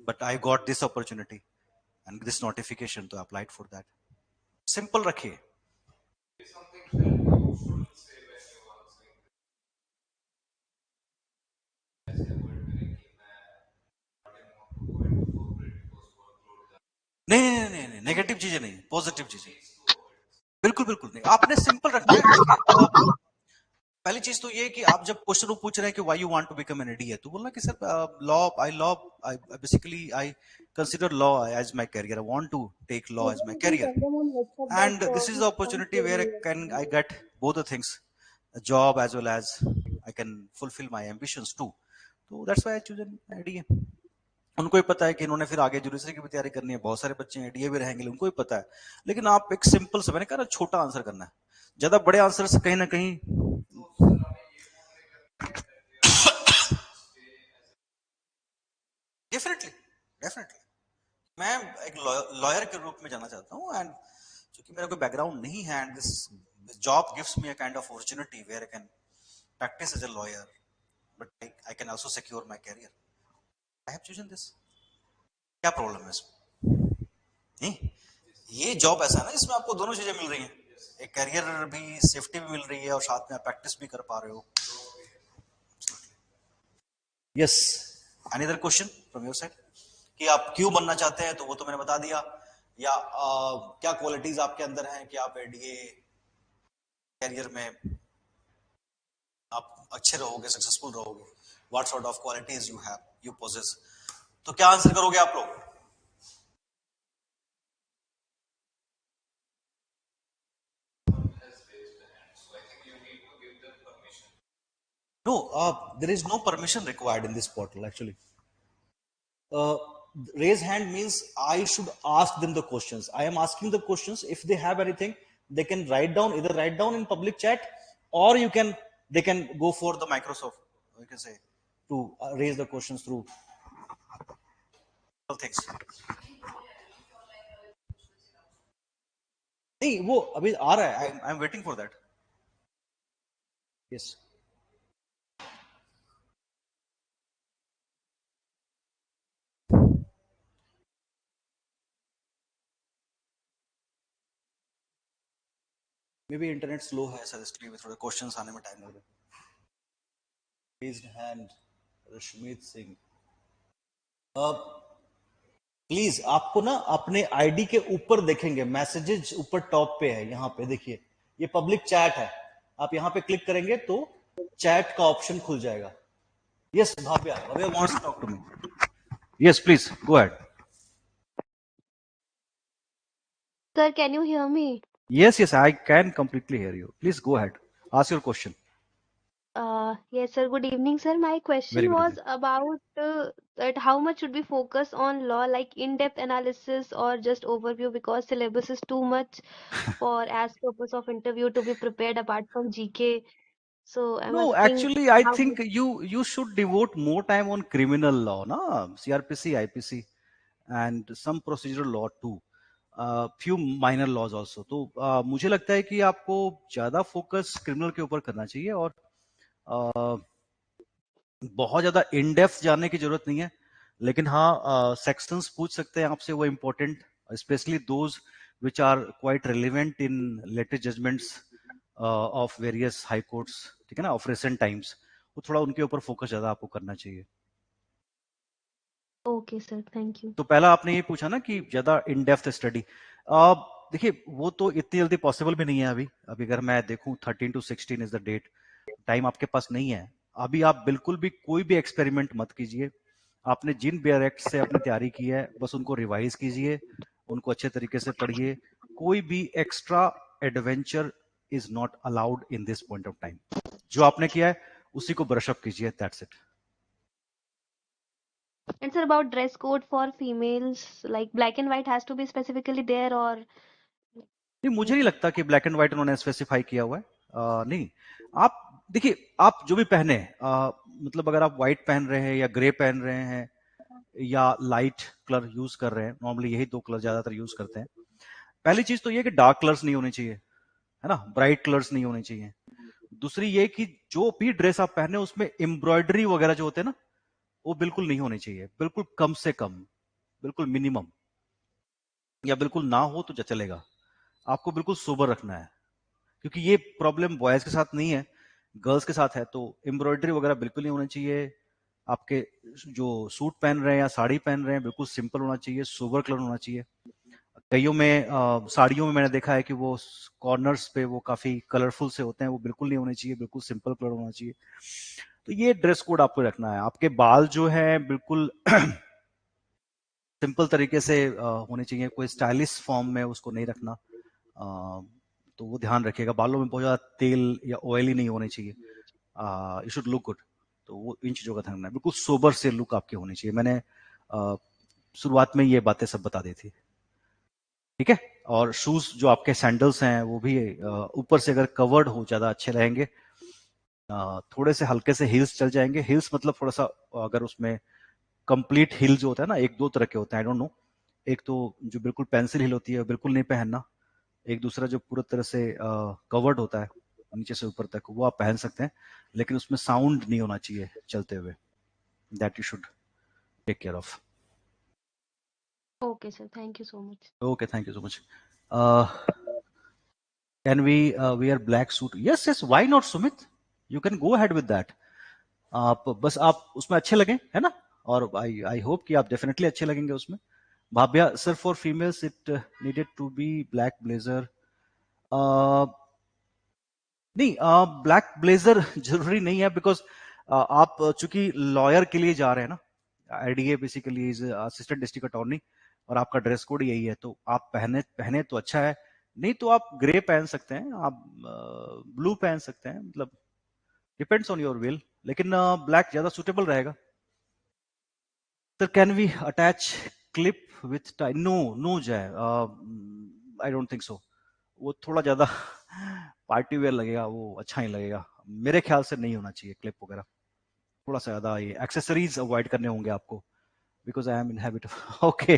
but I got this opportunity and this notification, तो अप्लाइड फॉर दैट। सिंपल रखिए। नहीं नहीं नहीं नहीं, नेगेटिव चीजें नहीं, पॉजिटिव चीजें, बिल्कुल बिल्कुल नहीं। आपने सिंपल रखना है। देखिए, पहली चीज तो ये कि आप जब क्वेश्चन पूछ रहे हैं कि why you want to become an ADA, तो बोलना कि sir law, I basically I consider law as my career, I want to take law as my career, and this is the opportunity where I get both the things, job as well as I can fulfil my ambitions too. तो that's why I choose an ADA. उनको ही पता है कि इन्होंने फिर आगे judiciary की भी तैयारी करनी है, बहुत सारे बच्चे एडीए भी रहेंगे, उनको ही पता है। लेकिन आप एक सिंपल सा, मैंने कहा छोटा आंसर करना है, ज्यादा बड़े आंसर से कहीं ना कहीं डेफिनेटली डेफिनेटली मैं एक लॉयर के रूप में जाना चाहता हूँ, एंड क्योंकि मेरा कोई बैकग्राउंड नहीं है, and this job gives me a kind of opportunity where I can practice as a lawyer, but I can also secure my career. I have chosen this. क्या प्रॉब्लम है इसमें? नहीं, ये जॉब ऐसा है ना जिसमें आपको दोनों चीजें मिल रही हैं, एक करियर भी, सेफ्टी भी मिल रही है, और साथ में आप प्रैक्टिस भी कर पा रहे हो। Yes, any other question from your side कि आप क्यों बनना चाहते हैं? तो वो तो मैंने बता दिया। या क्या क्वालिटीज आपके अंदर हैं कि आप एडीए करियर में आप अच्छे रहोगे, सक्सेसफुल रहोगे? What sort of qualities you have, you possess? तो क्या आंसर करोगे आप लोग? No, there is no permission required in this portal actually. Raise hand means I should ask them the questions. I am asking the questions. If they have anything, they can write down, either write down in public chat, or they can go for the Microsoft, you can say, to raise the questions through things. नहीं, वो अभी आ रहा है, I am waiting for that. Yes, may be internet slow है sir, इसलिए थोड़े questions आने में टाइम लग रहा है। Raised hand Rashmeet Singh. Please आपको ना अपने आईडी के ऊपर देखेंगे, मैसेजेस ऊपर टॉप पे है, यहाँ पे देखिए, ये पब्लिक चैट है, आप यहाँ पे क्लिक करेंगे तो चैट का ऑप्शन खुल जाएगा। Yes Bhavya, Bhavya wants to talk to me. Yes please go ahead. Sir, can you hear me? Yes, I can completely hear you. Please go ahead, ask your question. Yes, sir. Good evening, sir. My Very question good was evening. about that how much should we focus on law, like in-depth analysis or just overview, because syllabus is too much for as purpose of interview to be prepared apart from GK. So I'm No, asking actually, I how think much. you should devote more time on criminal law, na, CRPC, IPC, and some procedural law too. Few minor laws also. तो मुझे लगता है कि आपको ज्यादा focus criminal के ऊपर करना चाहिए, और बहुत ज्यादा इन डेप्थ जानने की जरूरत नहीं है, लेकिन हाँ सेक्शंस पूछ सकते हैं आपसे, वो important, specially those which are quite relevant in latest judgments of various high courts, ठीक है ना, ऑफ रिसेंट टाइम्स, वो थोड़ा उनके ऊपर फोकस ज्यादा आपको करना चाहिए। Okay, sir. Thank you. तो पहला आपने ये पूछा ना कि ज्यादा इन डेप्थ स्टडी, देखिए वो तो इतनी जल्दी पॉसिबल भी नहीं है। अभी अभी अगर मैं देखूं 13 to 16 is the date, time आपके पास नहीं है। अभी आप बिल्कुल भी कोई भी एक्सपेरिमेंट मत कीजिए। आपने जिन बेयर एक्ट से अपनी तैयारी की है बस उनको रिवाइज कीजिए, उनको अच्छे तरीके से पढ़िए। कोई भी extra adventure is not allowed in this point of time. जो आपने किया है उसी को ब्रश अप कीजिए, that's it. And sir, about dress code for females, like black and white has to be specifically there or नहीं, मुझे नहीं लगता कि ब्लैक एंड व्हाइट उन्होंने स्पेसिफाई किया हुआ है। नहीं, आप देखिए, आप जो भी पहने, मतलब अगर आप व्हाइट पहन रहे हैं या ग्रे पहन रहे हैं या लाइट कलर यूज कर रहे हैं, नॉर्मली यही दो कलर ज्यादातर यूज करते हैं। पहली चीज तो ये कि डार्क कलर्स नहीं होने चाहिए, है ना, ब्राइट कलर्स नहीं होने चाहिए। दूसरी ये कि जो भी ड्रेस आप पहने उसमें एम्ब्रॉयडरी वगैरह जो होते हैं ना, वो बिल्कुल नहीं होनी चाहिए, बिल्कुल कम से कम, बिल्कुल मिनिमम, या बिल्कुल ना हो तो चलेगा। आपको बिल्कुल सोबर रखना है, क्योंकि ये प्रॉब्लम बॉयज के साथ नहीं है, गर्ल्स के साथ है। तो एम्ब्रॉयडरी वगैरह बिल्कुल नहीं होना चाहिए। आपके जो सूट पहन रहे हैं या साड़ी पहन रहे हैं बिल्कुल सिंपल होना चाहिए, सोबर कलर होना चाहिए। कईयों में साड़ियों में मैंने देखा है कि वो कॉर्नर्स पे वो काफी कलरफुल से होते हैं, वो बिल्कुल नहीं होने चाहिए, बिल्कुल सिंपल कलर होना चाहिए। तो ये ड्रेस कोड आपको रखना है। आपके बाल जो है बिल्कुल सिंपल तरीके से होने चाहिए, कोई स्टाइलिश फॉर्म में उसको नहीं रखना। तो वो ध्यान रखिएगा, बालों में बहुत ज्यादा तेल या ऑयली नहीं होने चाहिए, यू शुड लुक गुड। तो वो इन चीजों का ध्यान रखना है, बिल्कुल सोबर से लुक आपकी होनी चाहिए। मैंने शुरुआत में ये बातें सब बता दी थी, ठीक है। और शूज जो आपके सैंडल्स हैं वो भी ऊपर से अगर कवर्ड हो ज्यादा अच्छे रहेंगे। थोड़े से हल्के से हील्स चल जाएंगे। हील्स मतलब थोड़ा सा अगर उसमें कंप्लीट हिल जो होता है ना, एक दो तरह के होते हैं, आई डोंट नो। एक तो जो बिल्कुल पेंसिल हिल होती है बिल्कुल नहीं पहनना, एक दूसरा जो पूरा तरह से कवर्ड होता है नीचे से ऊपर तक, वो आप पहन सकते हैं, लेकिन उसमें साउंड नहीं होना चाहिए चलते हुए, that you should take care of. Okay, sir. Thank you so much. Okay, thank you so much. Can we wear black suit? Yes, yes, why not, Sumit? You can go ahead with that. आप बस आप उसमें अच्छे लगे, है ना? और I hope कि आप डेफिनेटली अच्छे लगेंगे उसमें। भाभ्या sir, for females it needed to be black blazer. नहीं, ब्लैक ब्लेजर जरूरी नहीं है, बिकॉज आप चूंकि लॉयर के लिए जा रहे हैं ना, IDA basically is assistant district attorney, और आपका ड्रेस कोड यही है, तो आप पहने पहने तो अच्छा है। नहीं तो आप ग्रे पहन सकते हैं, आप ब्लू पहन सकते हैं, मतलब डिपेंड्स ऑन योर विल, लेकिन ब्लैक ज्यादा सुटेबल रहेगा। Sir, can we attach clip with tie? No, no Jay, I don't think so. वो थोड़ा ज्यादा पार्टी वेयर लगेगा, वो अच्छा नहीं लगेगा, मेरे ख्याल से नहीं होना चाहिए क्लिप वगैरह। थोड़ा सा ज्यादा ये एक्सेसरीज अवॉइड करने होंगे आपको, because I am in habit of okay.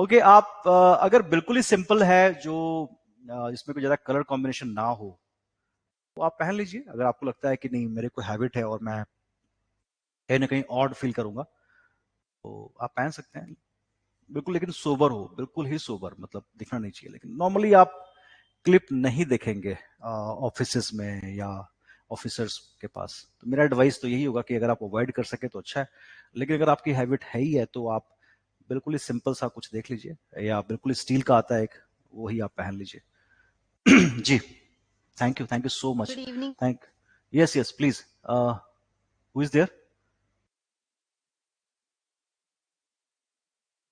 Okay, आप अगर बिल्कुल ही सिंपल है, जो जिसमें कोई ज्यादा कलर कॉम्बिनेशन ना हो, तो आप पहन लीजिए। अगर आपको लगता है कि नहीं, मेरे को हैबिट है और मैं कहीं ना कहीं ऑड फील करूंगा, तो आप पहन सकते हैं बिल्कुल, लेकिन सोबर हो, बिल्कुल ही सोबर, मतलब दिखना नहीं चाहिए। लेकिन नॉर्मली आप क्लिप नहीं देखेंगे ऑफिसेस में या ऑफिसर्स के पास। तो मेरा एडवाइस तो यही होगा कि अगर आप अवॉइड कर सके तो अच्छा है, लेकिन अगर आपकी हैबिट है ही है, तो आप बिल्कुल ही सिंपल सा कुछ देख लीजिए, या बिल्कुल स्टील का आता है एक, वही आप पहन लीजिए। जी, thank you so much. Good evening. Thank yes, yes, please, who is there?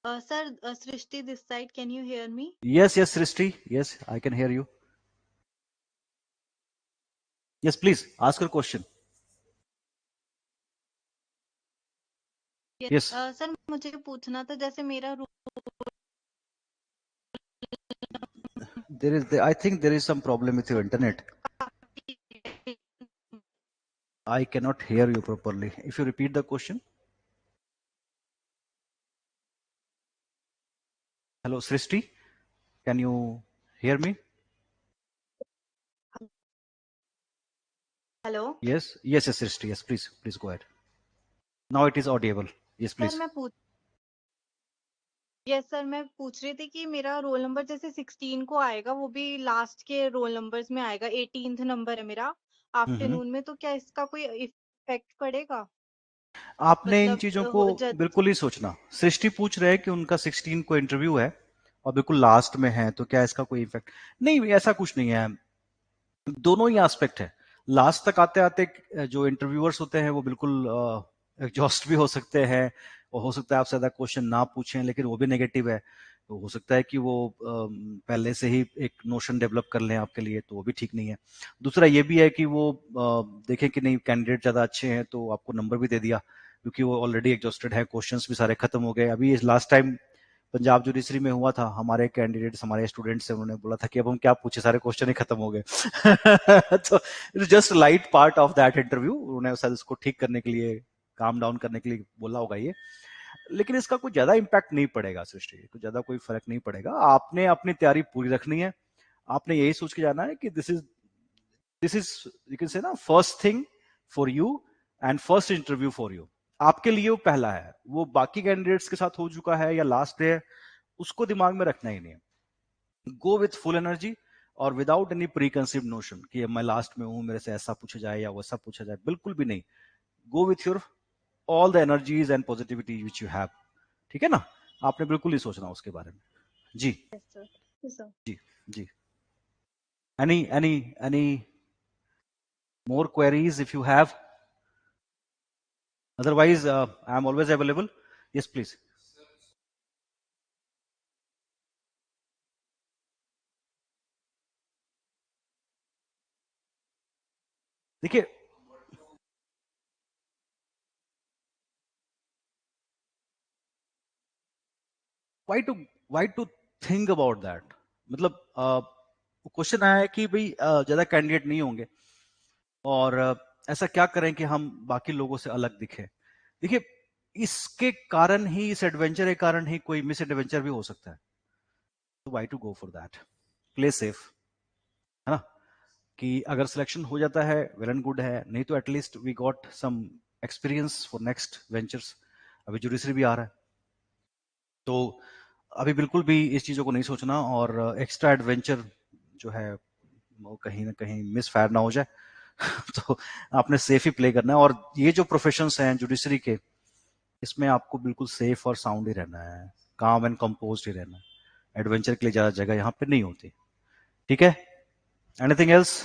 Sir, Srishti this side. Can you hear me? Yes, yes, Srishti. Yes, I can hear you. Yes, please ask your question. Yes. Yes, Sir, मुझे पूछना था, जैसे मेरा I think there is some problem with your internet. I cannot hear you properly. If you repeat the question. Hello, Srishti. Can you hear me? Hello. Yes, yes, yes, Srishti. Yes, please go ahead. Now it is audible. Yes, sir please. मैं पूछ yes sir, मैं पूछ रही थी कि मेरा roll number जैसे 16 को आएगा, वो भी लास्ट के रोल नंबर्स में आएगा, 18th नंबर है मेरा हम्म। आफ्टरनून में, तो क्या इसका कोई इफेक्ट पड़ेगा? आपने इन मतलब चीजों को बिल्कुल ही सोचना। सृष्टि पूछ रहे हैं कि उनका 16 को इंटरव्यू है और बिल्कुल लास्ट में है, तो क्या इसका कोई इफेक्ट? नहीं, ऐसा कुछ नहीं है, दोनों ही एस्पेक्ट है। लास्ट तक आते आते जो इंटरव्यूअर्स होते हैं वो बिल्कुल एग्जॉस्ट भी हो सकते हैं, और हो सकता है आपसे ज्यादा क्वेश्चन ना पूछें, लेकिन वो भी नेगेटिव है, तो हो सकता है कि वो पहले से ही एक नोशन डेवलप कर लें आपके लिए, तो वो भी ठीक नहीं है। दूसरा ये भी है कि वो देखें कि नहीं, कैंडिडेट ज्यादा अच्छे हैं तो आपको नंबर भी दे दिया, क्योंकि वो ऑलरेडी एग्जॉस्टेड है, क्वेश्चंस भी सारे खत्म हो गए। अभी लास्ट टाइम पंजाब जुडिशरी में हुआ था, हमारे कैंडिडेट्स, हमारे स्टूडेंट्स से उन्होंने बोला था कि अब हम क्या पूछे, सारे क्वेश्चन ही खत्म हो गए। तो it just light part of that interview, उन्होंने शायद उसको ठीक करने के लिए, काम डाउन करने के लिए बोला होगा ये। लेकिन इसका कोई ज्यादा इम्पैक्ट नहीं पड़ेगा सृष्टि, कुछ ज्यादा कोई फर्क नहीं पड़ेगा। आपने अपनी तैयारी पूरी रखनी है, आपने यही सोच के जाना है कि दिस इज यू कैन से ना first thing for you and first interview for you. आपके लिए वो पहला है, वो बाकी कैंडिडेट्स के साथ हो चुका है या लास्ट डे, उसको दिमाग में रखना ही नहीं है। गो विथ फुल एनर्जी और without any pre conceived notion कि मैं लास्ट में हूं, मेरे से ऐसा पूछा जाए या वैसा पूछा जाए, बिल्कुल भी नहीं। Go with your all the energies and positivity which you have. ठीक है ना? आपने बिल्कुल ही सोचना उसके बारे में। जी यस सर। Yes sir. जी जी। Any more queries if you have? Otherwise I am always available. Yes please. देखिए, why to think about that? मतलब क्वेश्चन आया है कि भाई ज्यादा कैंडिडेट नहीं होंगे और ऐसा क्या करें कि हम बाकी लोगों से अलग दिखे। देखिए, इसके कारण ही, इस एडवेंचर के कारण ही कोई मिस एडवेंचर भी हो सकता है। तो why to go for that, play safe, है ना। कि अगर सिलेक्शन हो जाता है वेल एंड गुड है, नहीं तो at least we got some experience for next ventures. अभी जुडिशरी भी आ रहा है, तो अभी बिल्कुल भी इस चीजों को नहीं सोचना, और एक्स्ट्रा एडवेंचर जो है वो कहीं ना कहीं मिस फायर ना हो जाए। तो आपने सेफ ही प्ले करना है, और ये जो प्रोफेशंस हैं जुडिशरी के, इसमें आपको बिल्कुल सेफ और साउंड ही रहना है, काम एंड कंपोज ही रहना है। एडवेंचर के लिए ज्यादा जगह यहाँ पे नहीं होती, ठीक है। Anything else?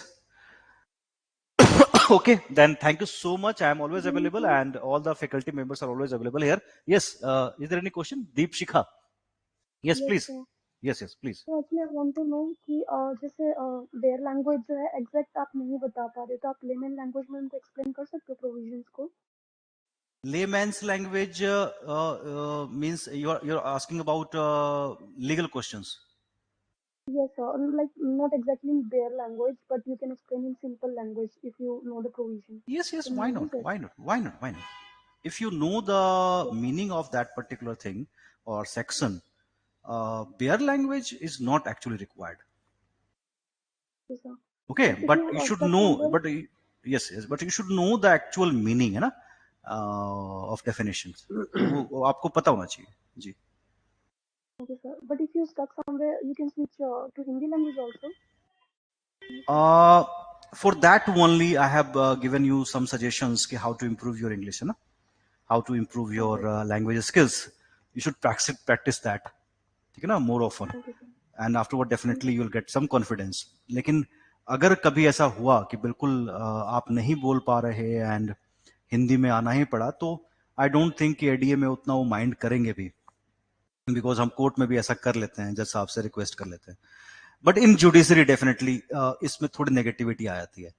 Okay, then thank you so much. I am always available, and all the faculty members are always available here. Yes, is there any question? Deep Shikha. Yes, please. sir. Yes, please. So actually I want to know कि जैसे their language जो है exact आप नहीं बता पा रहे, तो आप लेमन लैंग्वेज में उनको एक्सप्लेन कर सकते हो प्रोविजंस को? Layman's language means you're asking about legal questions. Yes sir, like not exactly in their language, but you can explain in simple language if you know the provision. Yes, Can why you not? use it? Why not? Why not? Why not? If you know the meaning of that particular thing or section, their language is not actually required. Yes sir. Okay, But if but you you should stuck know, somewhere, but yes, but you should know the actual meaning, है ना, of definitions. वो आपको पता होना चाहिए जी। okay sir, but if you stuck somewhere you can switch to Hindi language also. For that only I have given you some suggestions कि how to improve your English, है ना, how to improve your language skills. You should practice that, ठीक है ना, more often, Okay sir. and afterward definitely you will get some confidence. लेकिन अगर कभी ऐसा हुआ कि बिल्कुल आप नहीं बोल पा रहे एंड हिंदी में आना ही पड़ा, तो आई डोंट थिंक कि एडीए में उतना वो माइंड करेंगे भी, बिकॉज हम कोर्ट में भी ऐसा कर लेते हैं, जज साहब से रिक्वेस्ट कर लेते हैं। बट इन जुडिशरी डेफिनेटली इसमें थोड़ी नेगेटिविटी आ जाती है।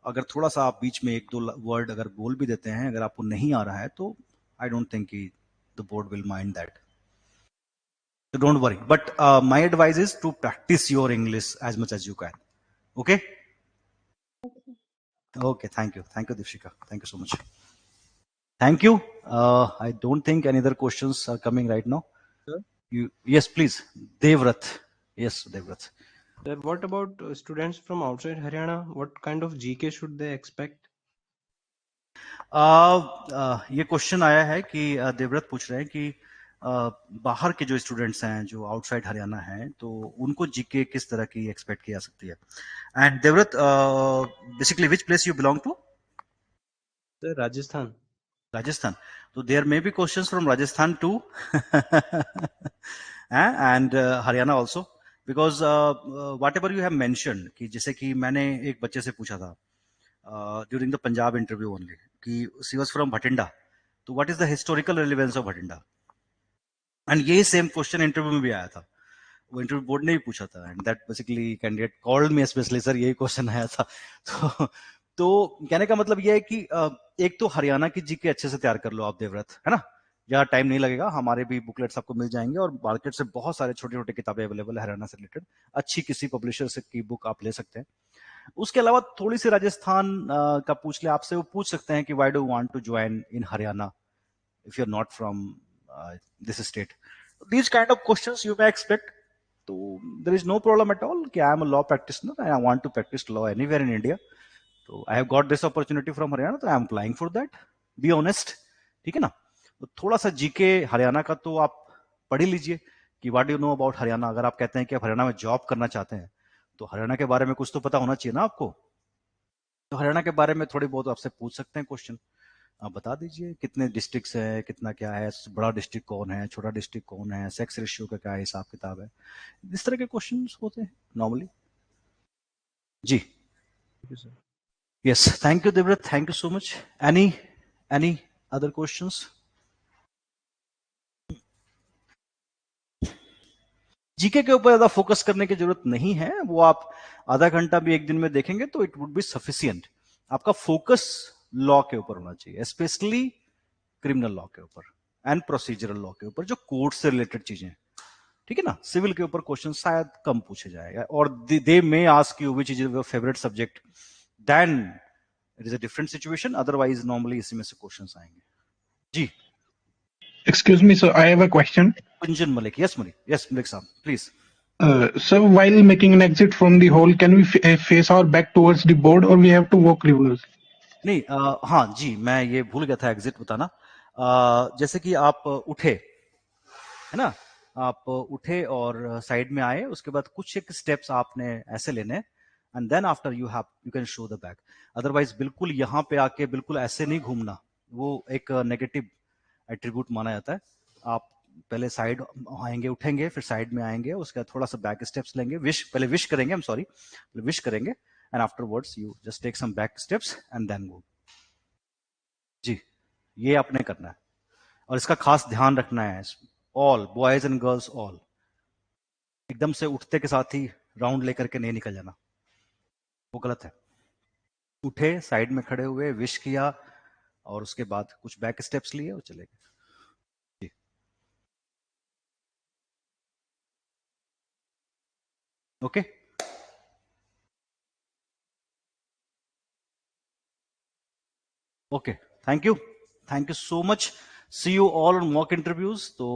अगर थोड़ा सा आप बीच में एक दो वर्ड अगर बोल भी देते हैं, अगर आपको नहीं आ रहा है, तो आई डोंट थिंक कि the board will mind that, so don't worry. But my advice is to practice your English as much as you can. Okay? Okay, thank you, Dipshika, thank you so much. Thank you. I don't think any other questions are coming right now. Sir? Yes, please. Devrat. Yes, Devrat. Sir, what about students from outside Haryana? What kind of GK should they expect? ये question आया है कि देवव्रत पूछ रहे हैं कि बाहर के जो स्टूडेंट्स हैं जो आउटसाइड हरियाणा हैं, तो उनको जीके किस तरह की एक्सपेक्ट की जा सकती है। And Devvrat, basically which place you belong to? Sir, Rajasthan. Rajasthan. So there may be questions from Rajasthan too, and Haryana also, because whatever you have mentioned, कि जैसे कि मैंने एक बच्चे से पूछा था during the Punjab interview only, कि she was from Bhatinda, तो what is the historical relevance of Bhatinda? And ये सेम क्वेश्चन इंटरव्यू में भी आया था, वो इंटरव्यू बोर्ड ने भी पूछा था, and that basically candidate called me specially, sir यही क्वेश्चन आया था। तो कहने का मतलब ये है कि एक तो हरियाणा की जीके अच्छे से तैयार कर लो आप देवव्रत, है ना, ज्यादा टाइम नहीं लगेगा, हमारे भी बुकलेट्स आपको मिल जाएंगे, और मार्केट से बहुत सारे छोटे छोटे किताबें अवेलेबल है हरियाणा से रिलेटेड, अच्छी किसी पब्लिशर से की बुक आप ले सकते हैं। उसके अलावा थोड़ी सी राजस्थान का पूछ ले आपसे, वो पूछ सकते हैं कि why do want to join in Haryana if you are not from this state. These kind of questions you may expect, तो there is no problem at all कि I am a law practitioner and I want to practise law anywhere in India, तो I have got this opportunity from Haryana, तो I am applying for that, be honest, ठीक है ना। तो थोड़ा सा GK Haryana का तो आप पढ़ ही लीजिए कि what do you know about Haryana. अगर आप कहते हैं कि आप हरियाणा में जॉब करना चाहते हैं, तो हरियाणा के बारे में कुछ तो पता होना चाहिए ना आपको, तो हरियाणा के बारे में थोड़ी बहुत आपसे पूछ सकते हैं क्वेश्चन, आप बता दीजिए कितने डिस्ट्रिक्ट्स हैं, कितना क्या है, बड़ा डिस्ट्रिक्ट कौन है, छोटा डिस्ट्रिक्ट कौन है, सेक्स रेशियो का क्या हिसाब किताब है, इस तरह के क्वेश्चन होते हैं नॉर्मली जी। Yes, thank you Devvrat, thank you so much. Any other questions? GK के ऊपर ज्यादा फोकस करने की जरूरत नहीं है, वो आप आधा घंटा भी एक दिन में देखेंगे तो इट वुड बी सफिशिएंट। आपका फोकस लॉ के ऊपर होना चाहिए, स्पेशली क्रिमिनल लॉ के ऊपर एंड प्रोसीजरल लॉ के ऊपर, जो कोर्ट से रिलेटेड चीजें, ठीक है ना। सिविल के ऊपर क्वेश्चन शायद कम पूछे जाएगा, और they may ask you which is your favourite subject, then it is a different situation, otherwise normally इसी में से क्वेश्चंस आएंगे जी। Excuse me, sir. I have a question. Kunjan Malik. Yes, Malik Saab, please. So while making an exit from the hall, can we face our back towards the board, or we have to walk reverse? नहीं, हाँ जी, मैं ये भूल गया था exit बताना। जैसे कि आप उठे, है ना, आप उठे और साइड में आए, उसके बाद कुछ एक स्टेप्स आपने ऐसे लेने, and then after you can show the back. Otherwise बिल्कुल यहाँ पे आके बिल्कुल ऐसे नहीं घूमना, वो एक नेगेटिव एट्रीब्यूट माना जाता है। आप पहले साइड आएंगे, उठेंगे, फिर साइड में आएंगे, उसके बाद थोड़ा सा बैक स्टेप्स लेंगे, पहले विश करेंगे, आई एम सॉरी, विश करेंगे, and afterwards you just take some back steps and then go. जी, ये आपने करना है, और इसका खास ध्यान रखना है, all boys and girls all, एकदम से उठते के साथ ही राउंड लेकर के नहीं निकल जाना, वो गलत है। उठे, साइड में खड़े हुए, विश किया, और उसके बाद कुछ बैक स्टेप्स लिए और चले गए। जी, okay, okay, thank you so much, see you all on mock interviews. तो